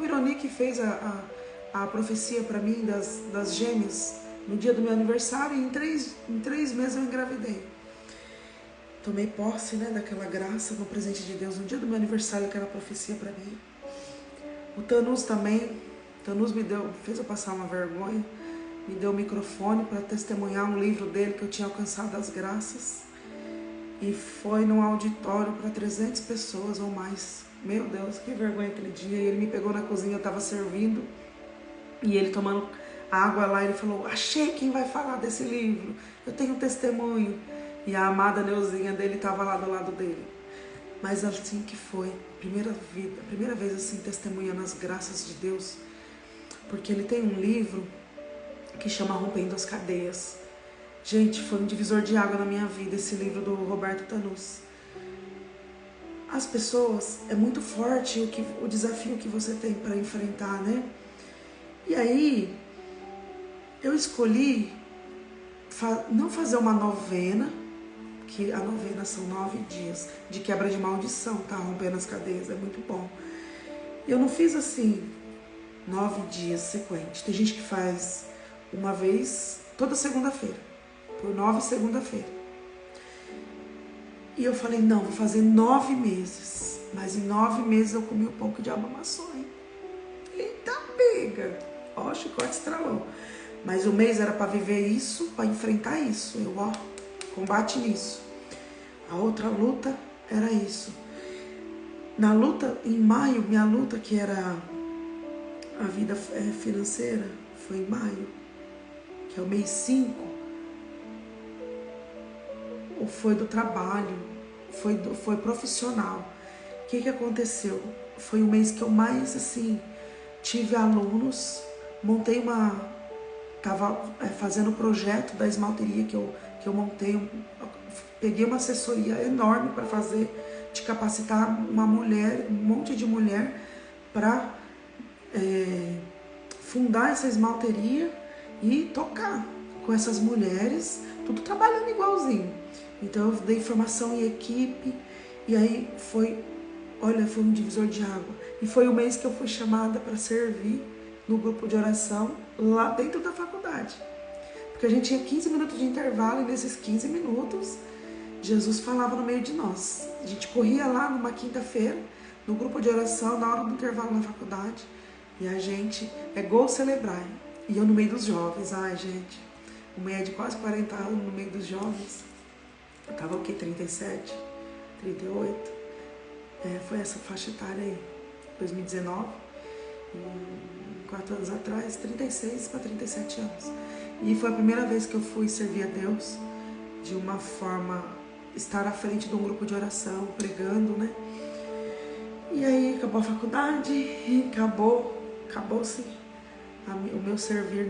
S1: Ironi que fez a profecia para mim das gêmeas no dia do meu aniversário, e em 3 meses eu engravidei. Tomei posse, né, daquela graça no presente de Deus no dia do meu aniversário, aquela profecia para mim. O Tanus também, Tanus fez eu passar uma vergonha, me deu o microfone para testemunhar um livro dele que eu tinha alcançado as graças. E foi num auditório para 300 pessoas ou mais. Meu Deus, que vergonha aquele dia. E ele me pegou na cozinha, eu estava servindo. E ele tomando água lá, ele falou, achei quem vai falar desse livro. Eu tenho um testemunho. E a amada Neuzinha dele estava lá do lado dele. Mas assim que foi, primeira vez assim, testemunhando as graças de Deus. Porque ele tem um livro que chama Rompendo as Cadeias. Gente, foi um divisor de água na minha vida, esse livro do Roberto Tanus. As pessoas, é muito forte o desafio que você tem para enfrentar, né? E aí, eu escolhi não fazer uma novena, que a novena são 9 dias de quebra de maldição, tá? Rompendo as cadeias, é muito bom. Eu não fiz assim, 9 dias sequentes. Tem gente que faz uma vez toda segunda-feira, por 9 segunda-feira. E eu falei, não, vou fazer 9 meses. Mas em 9 meses eu comi o pão que o diabo amassou, hein? Eita, pega! Ó, o chicote estralou. Mas o mês era para viver isso, para enfrentar isso. Eu, ó, combate nisso. A outra luta era isso. Na luta, em maio, minha luta, que era a vida financeira, foi em maio, que é o mês 5. Ou foi do trabalho, foi profissional. O que aconteceu? Foi o mês que eu mais, assim, tive alunos, montei tava fazendo o projeto da esmalteria que eu montei, peguei uma assessoria enorme para fazer, de capacitar uma mulher, um monte de mulher, para fundar essa esmalteria e tocar com essas mulheres, tudo trabalhando igualzinho. Então eu dei formação em equipe, e aí foi um divisor de água. E foi o mês que eu fui chamada para servir no grupo de oração lá dentro da faculdade. Porque a gente tinha 15 minutos de intervalo, e nesses 15 minutos Jesus falava no meio de nós. A gente corria lá numa quinta-feira, no grupo de oração, na hora do intervalo na faculdade, e a gente Go Celebrar. E eu no meio dos jovens. Ai, gente, uma mulher de quase 40 anos no meio dos jovens. Eu tava o quê? 37, 38. Foi essa faixa etária aí, 2019. 4 anos atrás, 36 para 37 anos. E foi a primeira vez que eu fui servir a Deus de uma forma, estar à frente de um grupo de oração, pregando, né? E aí acabou a faculdade, e acabou-se o meu servir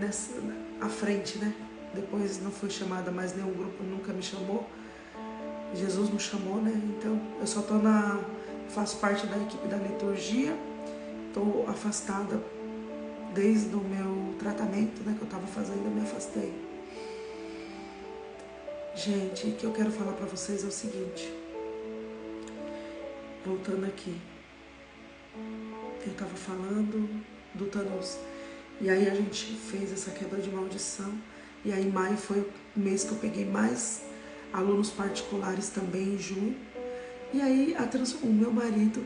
S1: à frente, né? Depois não fui chamada, mais nenhum grupo nunca me chamou. Jesus nos chamou, né? Então eu só faço parte da equipe da liturgia, estou afastada desde o meu tratamento, né, que eu estava fazendo, eu me afastei. Gente, o que eu quero falar para vocês é o seguinte, voltando aqui, eu estava falando do Thanos, e aí a gente fez essa quebra de maldição, e aí maio foi o mês que eu peguei mais alunos particulares também, em junho, e aí o meu marido,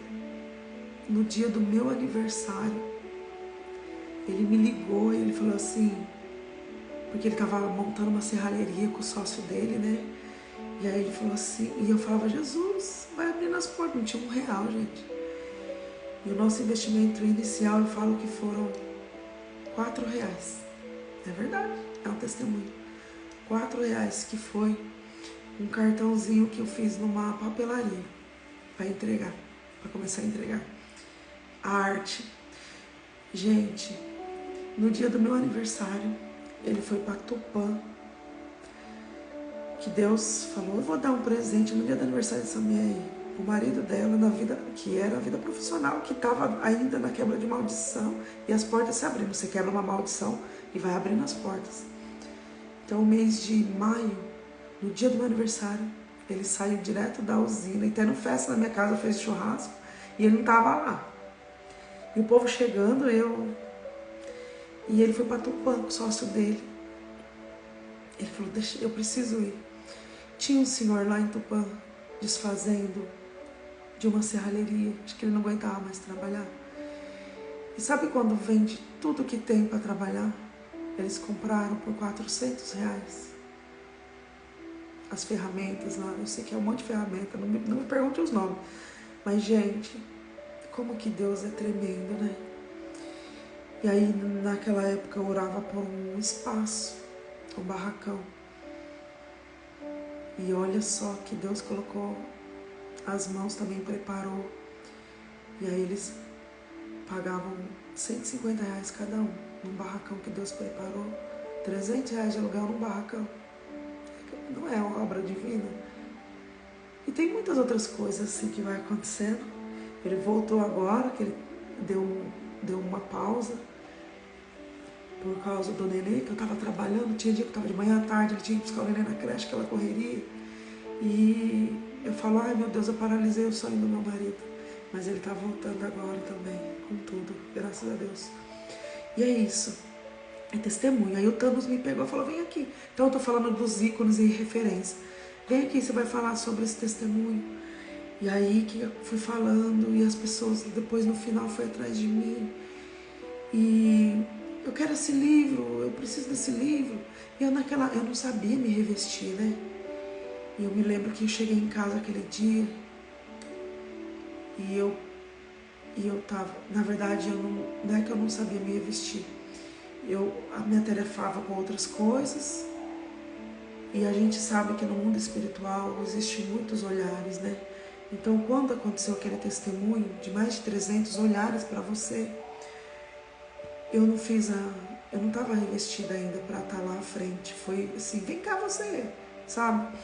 S1: no dia do meu aniversário, ele me ligou e ele falou assim, porque ele estava montando uma serralheria com o sócio dele, né? E aí ele falou assim, e eu falava, Jesus, vai abrir as portas, não tinha R$1, gente. E o nosso investimento inicial, eu falo que foram R$4. É verdade, é um testemunho. R$4, que foi um cartãozinho que eu fiz numa papelaria para entregar, para começar a entregar. A arte. Gente, no dia do meu aniversário, ele foi para Tupã, que Deus falou, eu vou dar um presente no dia do aniversário dessa mulher aí, o marido dela, na vida, que era a vida profissional, que estava ainda na quebra de maldição, e as portas se abrindo. Você quebra uma maldição e vai abrindo as portas. Então, o mês de maio, no dia do meu aniversário, ele saiu direto da usina, e tendo festa na minha casa, fez churrasco, e ele não estava lá. E o povo chegando, e ele foi para Tupã, com o sócio dele. Ele falou, eu preciso ir. Tinha um senhor lá em Tupã, desfazendo de uma serralheria. Acho que ele não aguentava mais trabalhar. E sabe quando vende tudo que tem para trabalhar? Eles compraram por R$400 as ferramentas lá. Eu sei que é um monte de ferramenta, não me pergunte os nomes. Mas, gente, como que Deus é tremendo, né? E aí, naquela época, eu orava por um espaço, um barracão. E olha só que Deus colocou as mãos, também preparou. E aí eles pagavam R$150 cada um, num barracão que Deus preparou. R$300 de aluguel num barracão. Não é uma obra divina? E tem muitas outras coisas assim que vai acontecendo. Ele voltou agora, que ele deu uma pausa por causa do neném, que eu estava trabalhando. Tinha dia que eu estava de manhã à tarde, ele tinha que buscar o neném na creche, aquela correria. E eu falo, ai meu Deus, eu paralisei o sonho do meu marido. Mas ele está voltando agora também, com tudo, graças a Deus. E é isso, é testemunho. Aí o Thanos me pegou e falou, vem aqui. Então eu tô falando dos ícones e referência. vem aqui, você vai falar sobre esse testemunho. E aí que eu fui falando, e as pessoas depois no final foi atrás de mim. E eu quero esse livro, eu preciso desse livro. E eu não sabia me revestir, né? E eu me lembro que eu cheguei em casa aquele dia e eu tava, na verdade, não é que eu não sabia me revestir. A me atarefava com outras coisas. E a gente sabe que no mundo espiritual existem muitos olhares, né? Então, quando aconteceu aquele testemunho de mais de 300 olhares para você, eu não estava revestida ainda para estar lá à frente. Foi assim, vem cá você, sabe?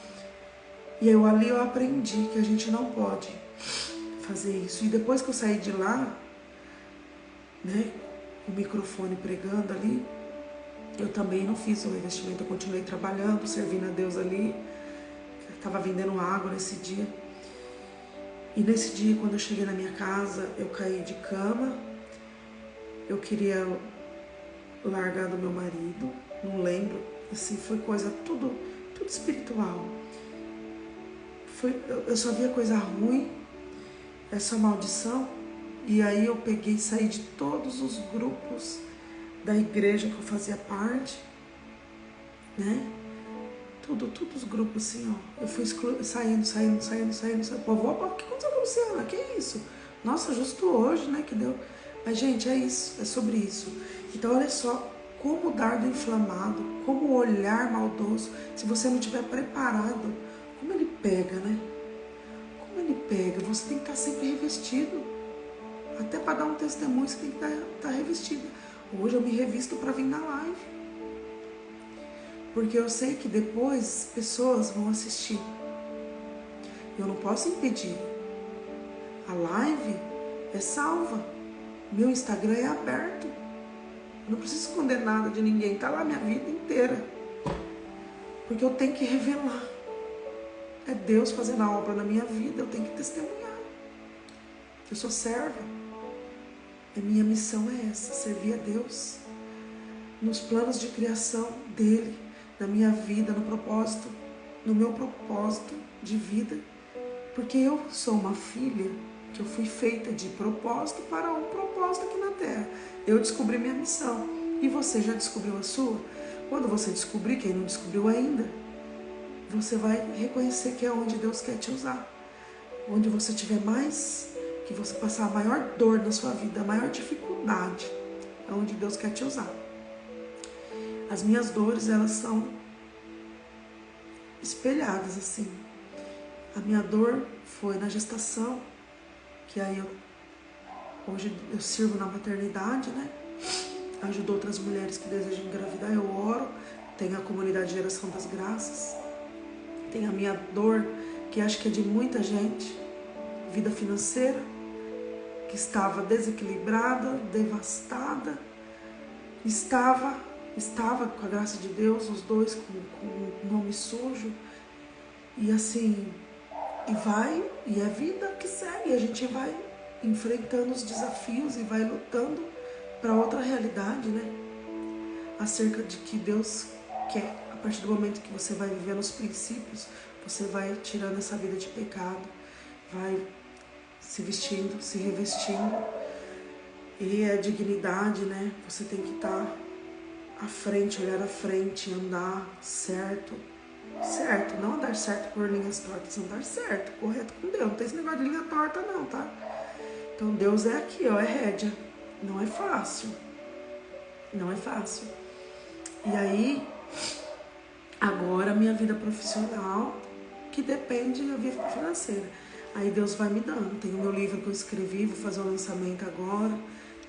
S1: E ali eu aprendi que a gente não pode fazer isso. E depois que eu saí de lá, né, o microfone pregando ali, eu também não fiz o revestimento. Eu continuei trabalhando, servindo a Deus ali. Estava vendendo água nesse dia. E nesse dia, quando eu cheguei na minha casa, eu caí de cama. Eu queria largar do meu marido, não lembro. Assim, foi coisa tudo espiritual. Eu só via coisa ruim, essa maldição. E aí eu peguei e saí de todos os grupos da igreja que eu fazia parte, né? Tudo os grupos assim, ó. Eu fui saindo. Pô, o que aconteceu com a Luciana? Que isso? Nossa, justo hoje, né, que deu. Mas, gente, é isso, é sobre isso. Então, olha só, como o dardo inflamado, como o olhar maldoso, se você não estiver preparado, como ele pega, né? Como ele pega, você tem que estar sempre revestido. Até para dar um testemunho, você tem que estar revestida. Hoje eu me revisto para vir na live. Porque eu sei que depois pessoas vão assistir. Eu não posso impedir. A live é salva. Meu Instagram é aberto. Eu não preciso esconder nada de ninguém. Está lá minha vida inteira. Porque eu tenho que revelar. É Deus fazendo a obra na minha vida. Eu tenho que testemunhar. Eu sou serva. A minha missão é essa. Servir a Deus. Nos planos de criação dele. Na minha vida, no propósito. No meu propósito de vida. Porque eu sou uma filha que eu fui feita de propósito para um propósito aqui na Terra. Eu descobri minha missão. E você já descobriu a sua? Quando você descobrir, quem não descobriu ainda, você vai reconhecer que é onde Deus quer te usar. Onde você tiver mais, que você passar a maior dor na sua vida, a maior dificuldade, é onde Deus quer te usar. As minhas dores, elas são espelhadas assim. A minha dor foi na gestação, que aí hoje eu sirvo na maternidade, né? Ajudo outras mulheres que desejam engravidar, eu oro. Tem a comunidade Geração das Graças. Tem a minha dor, que acho que é de muita gente, vida financeira, que estava desequilibrada, devastada. Estava com a graça de Deus, os dois com o nome sujo. E assim, e é vida que segue. A gente vai enfrentando os desafios e vai lutando para outra realidade, né? Acerca de que Deus quer. A partir do momento que você vai vivendo os princípios, você vai tirando essa vida de pecado, vai se vestindo, se revestindo. E a dignidade, né? Você tem que estar à frente, olhar à frente, andar certo. Certo, não andar certo por linhas tortas, andar certo, correto com Deus. Não tem esse negócio de linha torta não, tá? Então Deus é aqui, ó, é rédea. Não é fácil. Não é fácil. E aí, agora minha vida profissional, que depende da vida financeira. Aí Deus vai me dando. Tem o meu livro que eu escrevi, vou fazer o lançamento agora.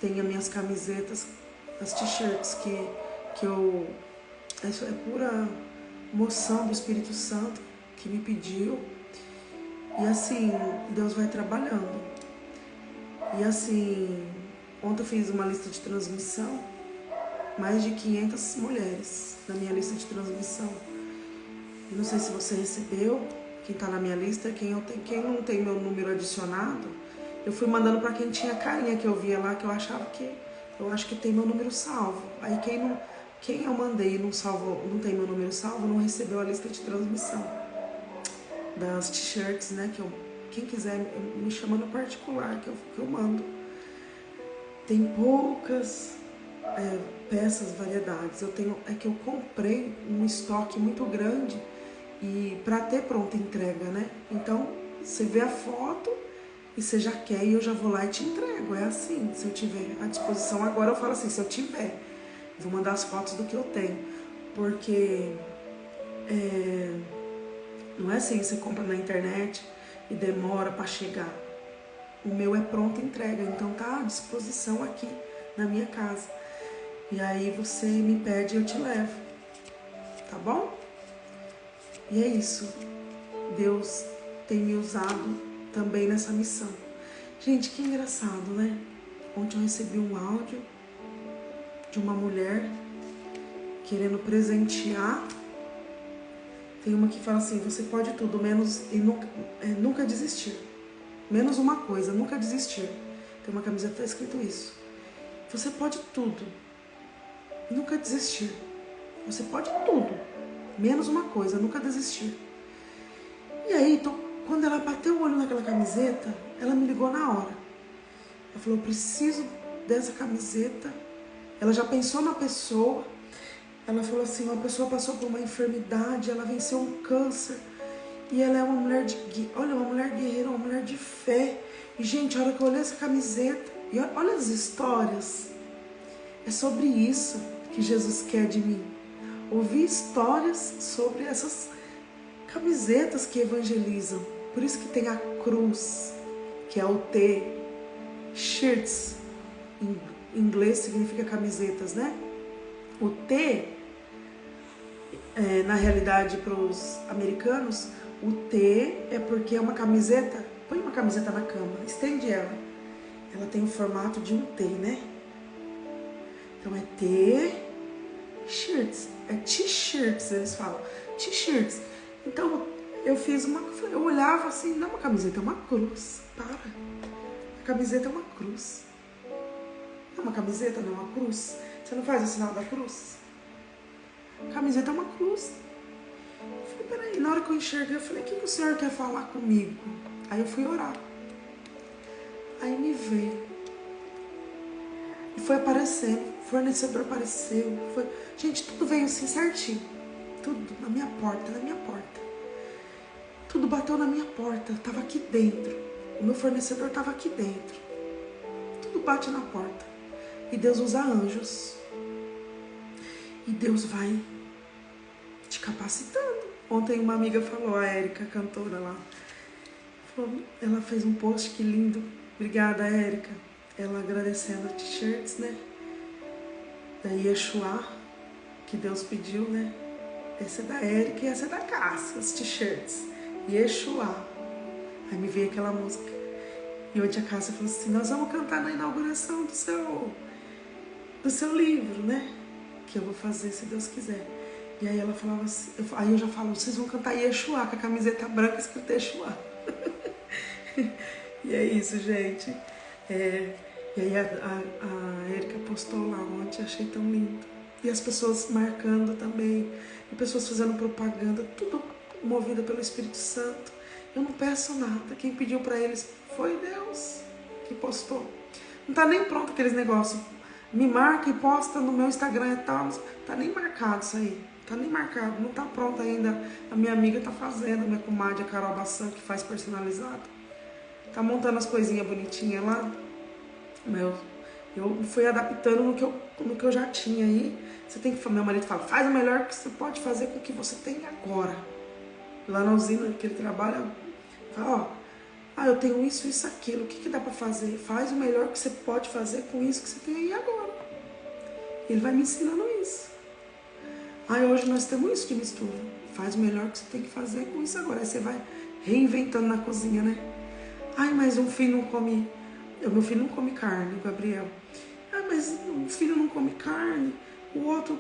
S1: Tem as minhas camisetas, as t-shirts que eu... Isso é pura moção do Espírito Santo que me pediu. E assim, Deus vai trabalhando. E assim, ontem eu fiz uma lista de transmissão, mais de 500 mulheres na minha lista de transmissão. Eu não sei se você recebeu, quem tá na minha lista, quem não tem meu número adicionado, eu fui mandando para quem tinha carinha, que eu via lá, que eu achava que, eu acho que tem meu número salvo. Aí quem eu mandei e não salvou, não tem meu número salvo, não recebeu a lista de transmissão. das t-shirts, né? Quem quiser me chama no particular, que eu mando. Tem poucas peças, variedades. É que eu comprei um estoque muito grande e para ter pronta entrega, né? Então, você vê a foto e você já quer e eu já vou lá e te entrego. É assim, se eu tiver à disposição. Agora eu falo assim, se eu tiver, vou mandar as fotos do que eu tenho. Porque não é assim, você compra na internet e demora para chegar. O meu é pronta entrega, então tá à disposição aqui na minha casa. E aí você me pede e eu te levo, tá bom? E é isso. Deus tem me usado também nessa missão. Gente, que engraçado, né? Ontem eu recebi um áudio de uma mulher querendo presentear. Tem uma que fala assim, você pode tudo, menos e nunca desistir. Menos uma coisa, nunca desistir. Tem uma camiseta que está escrito isso. Você pode tudo, nunca desistir. Você pode tudo, menos uma coisa, nunca desistir. E aí, então, quando ela bateu o olho naquela camiseta, ela me ligou na hora. Ela falou, eu preciso dessa camiseta. Ela já pensou na pessoa. Ela falou assim, uma pessoa passou por uma enfermidade, ela venceu um câncer. E ela é uma mulher uma mulher guerreira, uma mulher de fé. E, gente, a hora que eu olhei essa camiseta, e olha as histórias. É sobre isso que Jesus quer de mim. Ouvir histórias sobre essas camisetas que evangelizam. Por isso que tem a cruz, que é o T. Shirts, em inglês significa camisetas, né? O T, na realidade, para os americanos, o T é porque é uma camiseta. Põe uma camiseta na cama, estende ela. Ela tem o formato de um T, né? Então é T-shirts. É t-shirts, eles falam. T-shirts. Então eu fiz eu olhava assim, não é uma camiseta, é uma cruz. Para. A camiseta é uma cruz. Não é uma camiseta, não é uma cruz. Você não faz o sinal da cruz? A camiseta é uma cruz. Eu falei, peraí, na hora que eu enxerguei, eu falei, o que o Senhor quer falar comigo? Aí eu fui orar. Aí me veio. E foi aparecendo, o fornecedor apareceu. Gente, tudo veio assim certinho. Tudo na minha porta, Tudo bateu na minha porta, estava aqui dentro. O meu fornecedor estava aqui dentro. Tudo bate na porta. E Deus usa anjos. E Deus vai te capacitando. Ontem uma amiga falou, a Érica, cantora lá. Ela fez um post, que lindo. Obrigada, Érica. Ela agradecendo a t-shirts, né? Da Yeshua, que Deus pediu, né? Essa é da Érica e essa é da Cássia, as t-shirts. Yeshua. Aí me veio aquela música. E ontem a Cássia falou assim, nós vamos cantar na inauguração do seu livro, né? Que eu vou fazer, se Deus quiser. E aí ela falava assim, aí eu já falo, vocês vão cantar Yeshua, com a camiseta branca escrita Yeshua. E é isso, gente. E aí a Erika postou lá ontem, achei tão lindo. E as pessoas marcando também, e pessoas fazendo propaganda, tudo movida pelo Espírito Santo. Eu não peço nada, quem pediu para eles foi Deus que postou. Não tá nem pronto aqueles negócios. Me marca e posta no meu Instagram e tal. Tá nem marcado isso aí. Tá nem marcado, não tá pronto ainda. A minha amiga tá fazendo, a minha comadre, a Carol Bassan, que faz personalizado. Tá montando as coisinhas bonitinhas lá. Eu fui adaptando no que eu já tinha aí. Você tem que, meu marido fala, faz o melhor que você pode fazer com o que você tem agora. Lá na usina que ele trabalha, fala, eu tenho isso, aquilo, o que dá pra fazer? Faz o melhor que você pode fazer com isso que você tem aí agora. Ele vai me ensinando isso. Hoje nós temos isso de mistura. Faz o melhor que você tem que fazer com isso agora. Aí você vai reinventando na cozinha, né? Mas um filho não come... Meu filho não come carne, o Gabriel. Mas o filho não come carne. O outro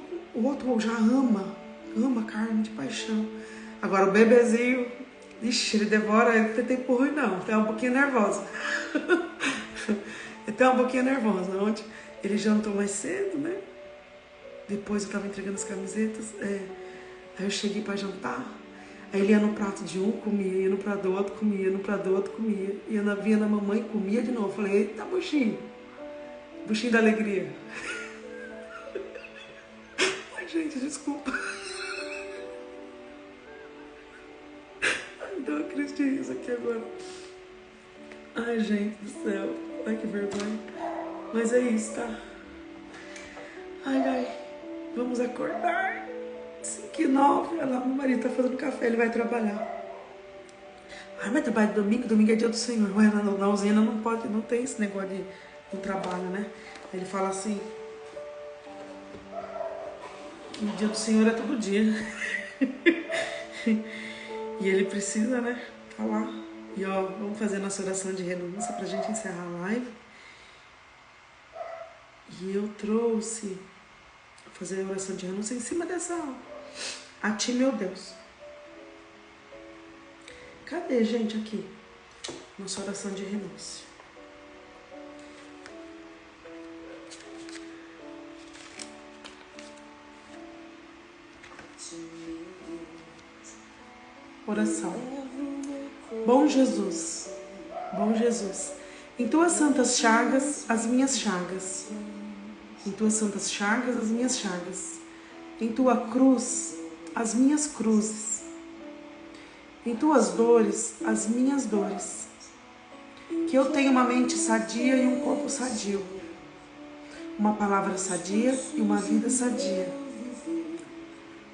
S1: já ama carne de paixão. Agora o bebezinho, ixi, ele devora, ele tem tempo ruim não, tá um pouquinho nervosa. Ele tá um pouquinho nervosa. Ontem ele jantou mais cedo, né? Depois eu tava entregando as camisetas. Aí eu cheguei pra jantar. Aí ele ia no prato de um, comia, ia no prato do outro, comia, ia no prato do outro, comia. Vinha na mamãe, comia de novo. Eu falei, eita, buchinho. Buchinho da alegria. Ai, gente, desculpa. Ai, deu uma crise de riso aqui agora. Ai, gente do céu. Ai, que vergonha. Mas é isso, tá? Ai, vamos acordar. 5h09, olha lá, meu marido tá fazendo café, ele vai trabalhar. Ai, mas trabalho domingo, domingo é dia do Senhor. Ué, na usina não pode, não tem esse negócio de trabalho, né? Aí ele fala assim, que o dia do Senhor é todo dia. E ele precisa, né, falar. E ó, vamos fazer a nossa oração de renúncia pra gente encerrar a live. E eu trouxe fazer a oração de renúncia em cima dessa aula. A ti, meu Deus. Cadê, gente, aqui? Nossa oração de renúncia. Oração. Bom Jesus, em tuas santas chagas, as minhas chagas. Em tuas santas chagas, as minhas chagas. Em tua cruz, as minhas cruzes. Em tuas dores, as minhas dores. Que eu tenha uma mente sadia e um corpo sadio. Uma palavra sadia e uma vida sadia.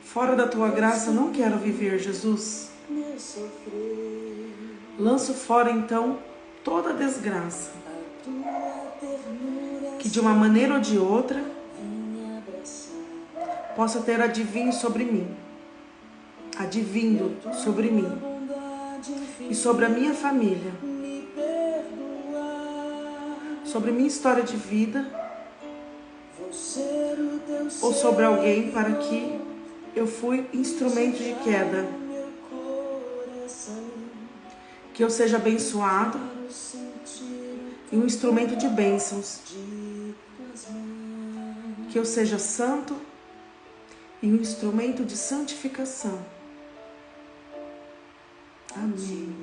S1: Fora da tua graça não quero viver, Jesus. Lanço fora então toda desgraça. Que de uma maneira ou de outra possa ter advindo sobre mim e sobre a minha família, sobre minha história de vida ou sobre alguém para que eu fui instrumento de queda. Que eu seja abençoado e um instrumento de bênçãos. Que eu seja santo e um instrumento de santificação. Amém.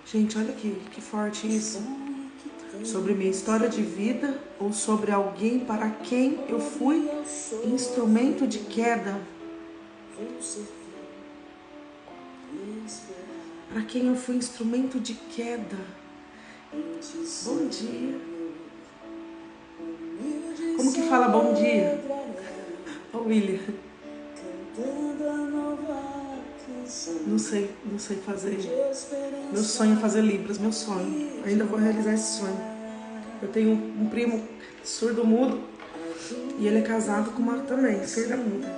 S1: Gente, olha aqui, que forte isso. Sobre minha história de vida ou sobre alguém para quem eu fui instrumento de queda. Para quem eu fui instrumento de queda. Bom dia. Como que fala bom dia? Ô, William. Não sei fazer. Meu sonho é fazer Libras, meu sonho. Ainda vou realizar esse sonho. Eu tenho um primo surdo-mudo e ele é casado com uma também, surda-muda.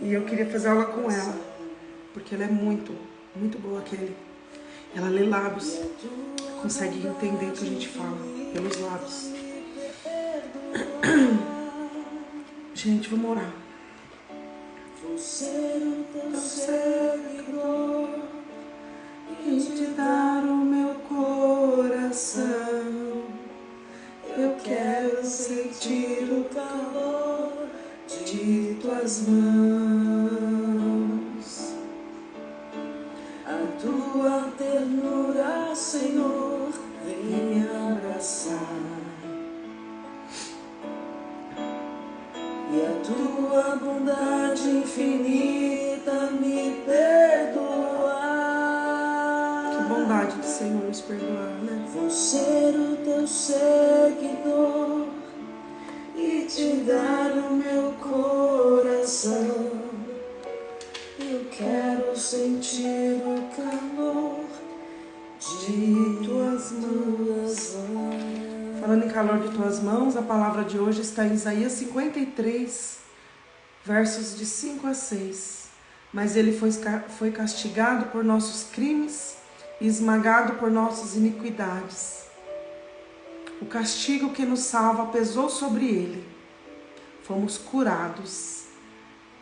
S1: E eu queria fazer aula com ela, porque ela é muito boa aquele. Ela lê lábios, consegue entender o que a gente fala pelos lábios. Gente, vamos orar. Vou ser o teu seguidor e te dar o meu coração. Eu quero sentir o calor de tuas mãos. A tua ternura, Senhor, vem me abraçar. E a tua bondade infinita me perdoar. Que bondade do Senhor nos perdoar, né? Vou ser o teu seguidor e te dar o meu coração. Eu quero sentir o calor de tuas mãos. Falando em calor de tuas mãos, a palavra de hoje está em Isaías 53, versos de 5 a 6. Mas ele foi castigado por nossos crimes e esmagado por nossas iniquidades. O castigo que nos salva pesou sobre ele. Fomos curados,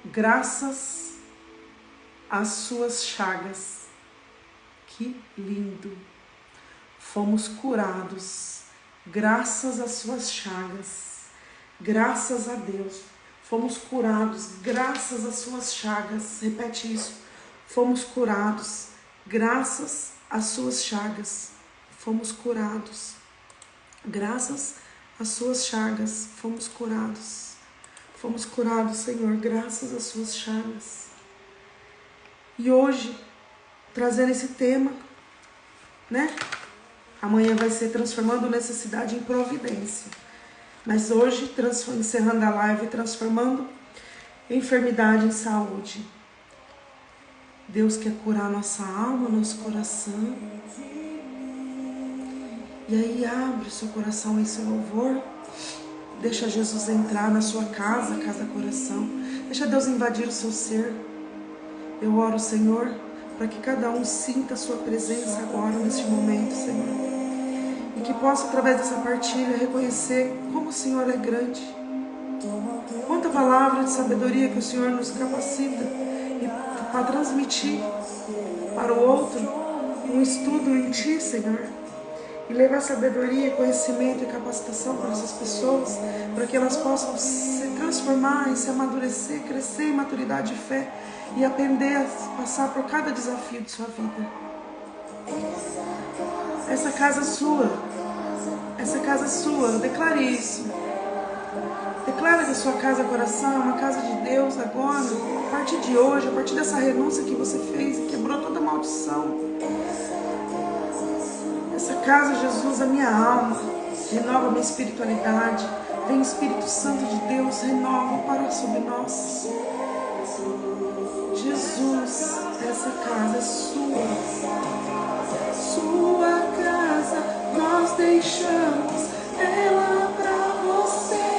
S1: graças às suas chagas. Que lindo! Fomos curados, graças às suas chagas. Graças a Deus. Fomos curados, graças às suas chagas. Repete isso. fomos curados, graças às suas chagas, fomos curados. Graças às suas chagas, fomos curados. Fomos curados, Senhor, graças às suas chagas. E hoje, trazendo esse tema, né? Amanhã vai ser transformando necessidade em providência. Mas hoje, encerrando a live, transformando enfermidade em saúde. Deus quer curar nossa alma, nosso coração. E aí abre o seu coração em seu louvor. Deixa Jesus entrar na sua casa, casa-coração. Deixa Deus invadir o seu ser. Eu oro, Senhor, para que cada um sinta a sua presença agora, neste momento, Senhor. E que possa, através dessa partilha, reconhecer como o Senhor é grande. Quanta palavra de sabedoria que o Senhor nos capacita e para transmitir para o outro um estudo em Ti, Senhor. E levar sabedoria, conhecimento e capacitação para essas pessoas, para que elas possam se transformar e se amadurecer, crescer em maturidade e fé e aprender a passar por cada desafio de sua vida. Essa casa é sua. Essa casa é sua. Declare isso. Declara que a sua casa coração é uma casa de Deus agora, a partir de hoje, a partir dessa renúncia que você fez e quebrou toda maldição. Essa casa, Jesus, a minha alma, renova a minha espiritualidade. Vem Espírito Santo de Deus, renova para sobre nós. Jesus, essa casa é sua. Sua casa, nós deixamos ela para você.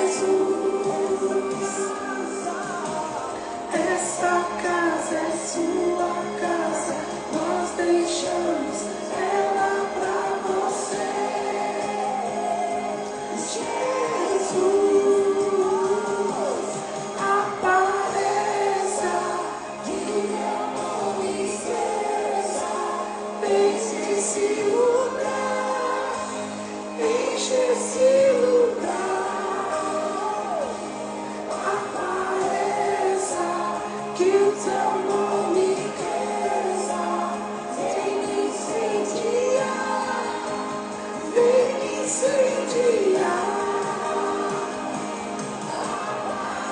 S1: Jesus, essa casa é sua casa, nós deixamos ela para você. Jesus, apareça, que meu nome seja, enche esse lugar, enche esse lugar. Apareça, que o teu nome cresça, vem incendiar, vem incendiar.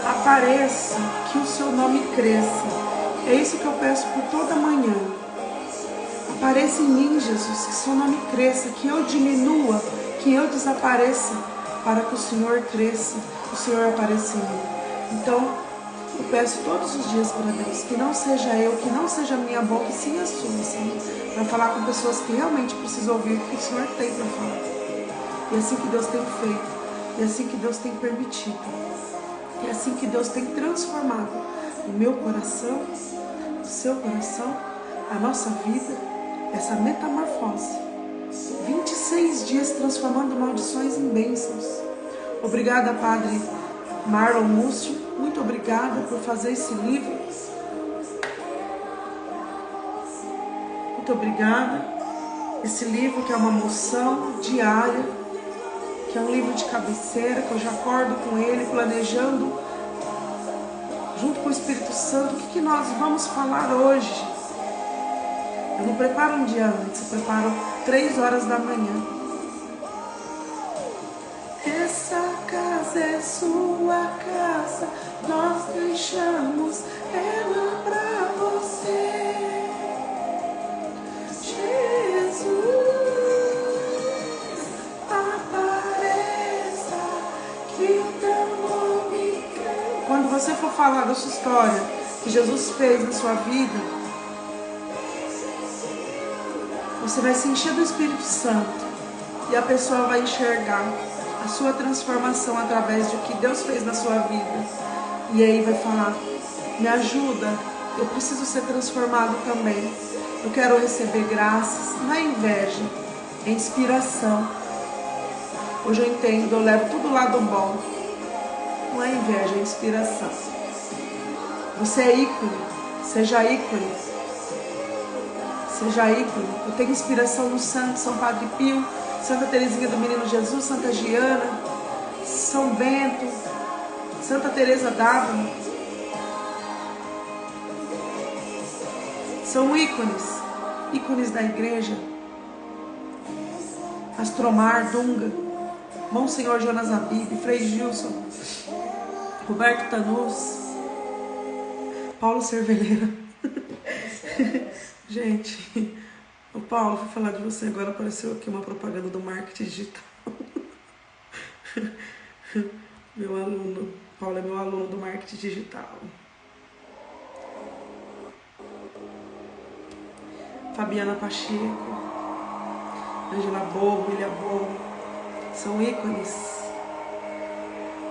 S1: Apareça, que o seu nome cresça. É isso que eu peço por toda manhã. Apareça em mim, Jesus, que seu nome cresça, que eu diminua, que eu desapareça, para que o Senhor cresça, o Senhor apareça em mim. Então, eu peço todos os dias para Deus, que não seja eu, que não seja a minha boca, e sim a sua, Senhor, para falar com pessoas que realmente precisam ouvir o que o Senhor tem para falar. E é assim que Deus tem feito, e é assim que Deus tem permitido, e é assim que Deus tem transformado o meu coração, o seu coração, a nossa vida, essa metamorfose. 26 dias transformando maldições em bênçãos. Obrigada, Padre Marlon Múcio. Muito obrigada por fazer esse livro. Muito obrigada. Esse livro que é uma moção diária, que é um livro de cabeceira, que eu já acordo com ele, planejando, junto com o Espírito Santo, o que nós vamos falar hoje. Eu não preparo um dia antes, eu preparo 3 horas da manhã. Essa casa é sua casa, nós deixamos ela pra você. Jesus, apareça, que o teu nome cresça. Quando você for falar da sua história, que Jesus fez na sua vida, você vai se encher do Espírito Santo e a pessoa vai enxergar a sua transformação através do que Deus fez na sua vida. E aí vai falar, me ajuda, eu preciso ser transformado também. Eu quero receber graças, não é inveja, é inspiração. Hoje eu entendo, eu levo tudo o lado bom. Não é inveja, é inspiração. Você é ícone, seja ícone. Seja ícone. Eu tenho inspiração no santo São Padre Pio, Santa Teresinha do Menino Jesus, Santa Giana, São Bento, Santa Teresa d'Ávila. são ícones da igreja. Astromar Dunga, Monsenhor Jonas Abib, Frei Gilson, Roberto Tanus, Paulo Cerveleira. Gente, o Paulo, vou falar de você agora, apareceu aqui uma propaganda do marketing digital. Meu aluno, Paulo é meu aluno do marketing digital. Fabiana Pacheco, Angela Bobo, William Bobo, são ícones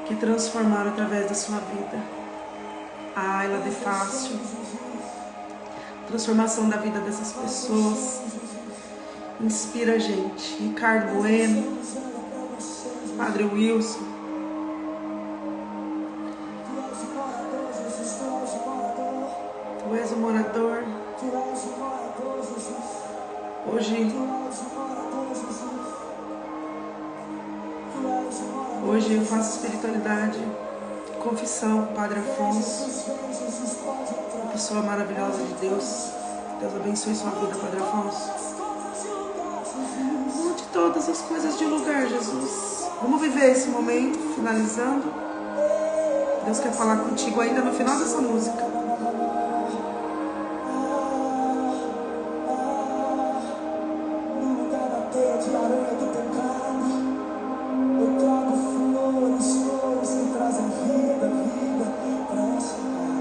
S1: que transformaram através da sua vida. A Ayla de Fácil, transformação da vida dessas pessoas inspira a gente. Ricardo Bueno, Padre Wilson, Tu és o morador. Hoje eu faço espiritualidade, confissão, Padre Afonso, uma pessoa maravilhosa de Deus. Deus abençoe sua vida, Padre Afonso. Mude todas as coisas de lugar, Jesus. Vamos viver esse momento, finalizando. Deus quer falar contigo ainda no final dessa música.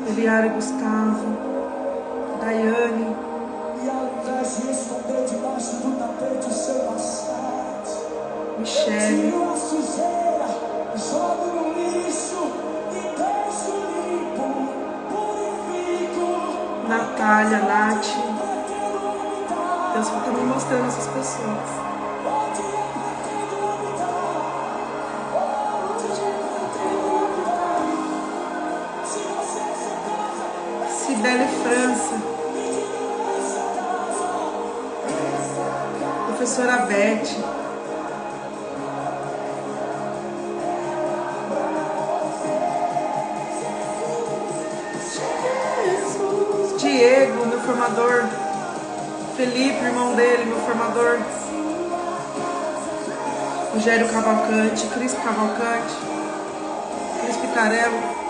S1: Eliara Gustavo, Daiane,
S2: e ao invés de esconder debaixo do tapete o seu passado,
S1: Michele,
S2: tiro a sujeira, jogo no lixo e deixo limpo, purifico.
S1: Natália, Nath. Deus está me mostrando essas pessoas. Cibele França, professora Beth, Diego, meu formador, Felipe, irmão dele, meu formador, Rogério Cavalcante, Cris Cavalcante, Cris Picarello.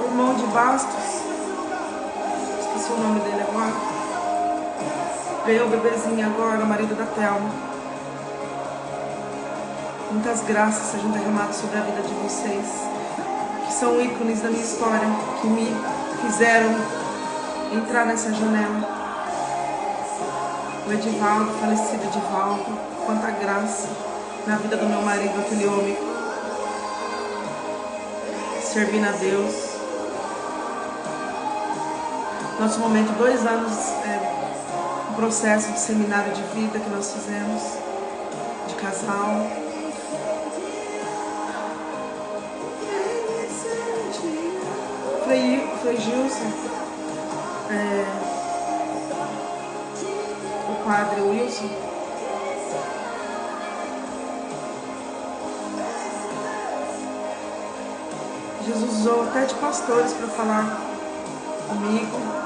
S1: Irmão de Bastos, esqueci o nome dele agora, veio o bebezinho agora, o marido da Thelma. Muitas graças sejam derramadas sobre a vida de vocês, que são ícones da minha história, que me fizeram entrar nessa janela. O Edivaldo, falecido Edivaldo, quanta graça na vida do meu marido, aquele homem servindo a Deus. Nosso momento, 2 anos, um processo de seminário de vida que nós fizemos, de casal. Frei Gilson, o Padre Wilson, Jesus usou até de pastores para falar comigo.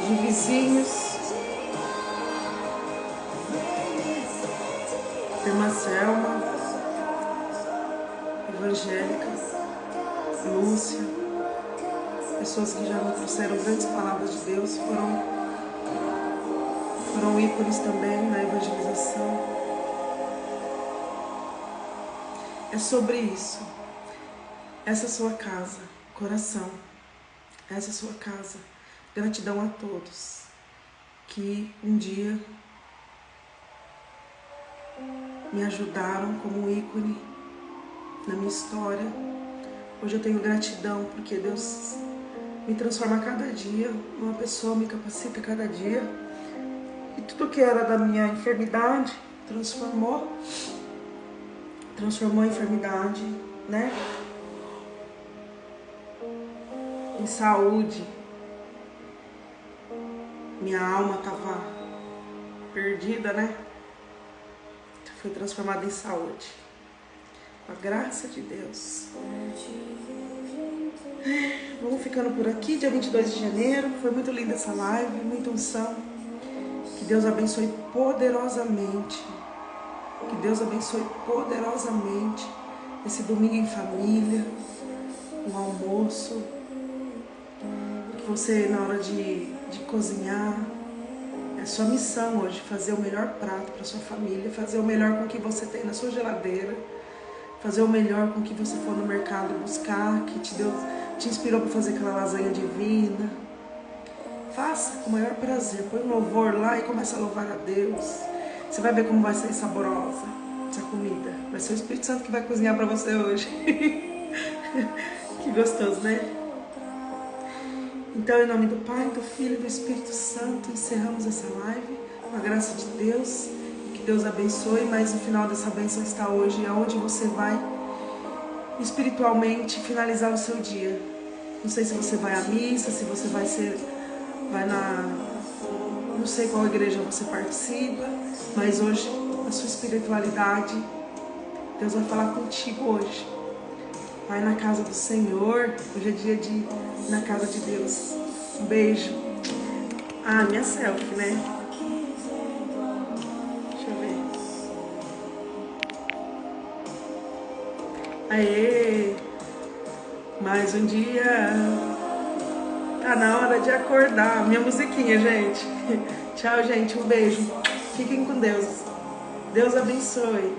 S1: De vizinhos, irmã Selma, Evangélica, Lúcia, pessoas que já me trouxeram grandes palavras de Deus, foram ícones também na evangelização. É sobre isso. Essa é a sua casa, coração, essa é a sua casa. Gratidão a todos que um dia me ajudaram como ícone na minha história. Hoje eu tenho gratidão porque Deus me transforma a cada dia, uma pessoa me capacita a cada dia. E tudo que era da minha enfermidade transformou a enfermidade, né? em saúde. Minha alma estava perdida, né? Foi transformada em saúde. Com a graça de Deus. Vamos ficando por aqui, dia 22 de janeiro. Foi muito linda essa live, muita unção. Que Deus abençoe poderosamente. Que Deus abençoe poderosamente esse domingo em família, um almoço. Que você, na hora de cozinhar, é sua missão hoje fazer o melhor prato para sua família, fazer o melhor com o que você tem na sua geladeira, fazer o melhor com o que você for no mercado buscar, que te inspirou para fazer aquela lasanha divina. Faça com o maior prazer, põe um louvor lá e começa a louvar a Deus. Você vai ver como vai ser saborosa essa comida. Vai ser o Espírito Santo que vai cozinhar para você hoje. Que gostoso, né? Então, em nome do Pai, do Filho e do Espírito Santo, encerramos essa live com a graça de Deus. Que Deus abençoe, mas o final dessa bênção está hoje, aonde você vai espiritualmente finalizar o seu dia. Não sei se você vai à missa, se você não sei qual igreja você participa, mas hoje, a sua espiritualidade, Deus vai falar contigo hoje. Vai na casa do Senhor, hoje é dia de ir na casa de Deus. Um beijo. Ah, minha selfie, né? Deixa eu ver. Aê! Mais um dia. Tá na hora de acordar. Minha musiquinha, gente. Tchau, gente. Um beijo. Fiquem com Deus. Deus abençoe.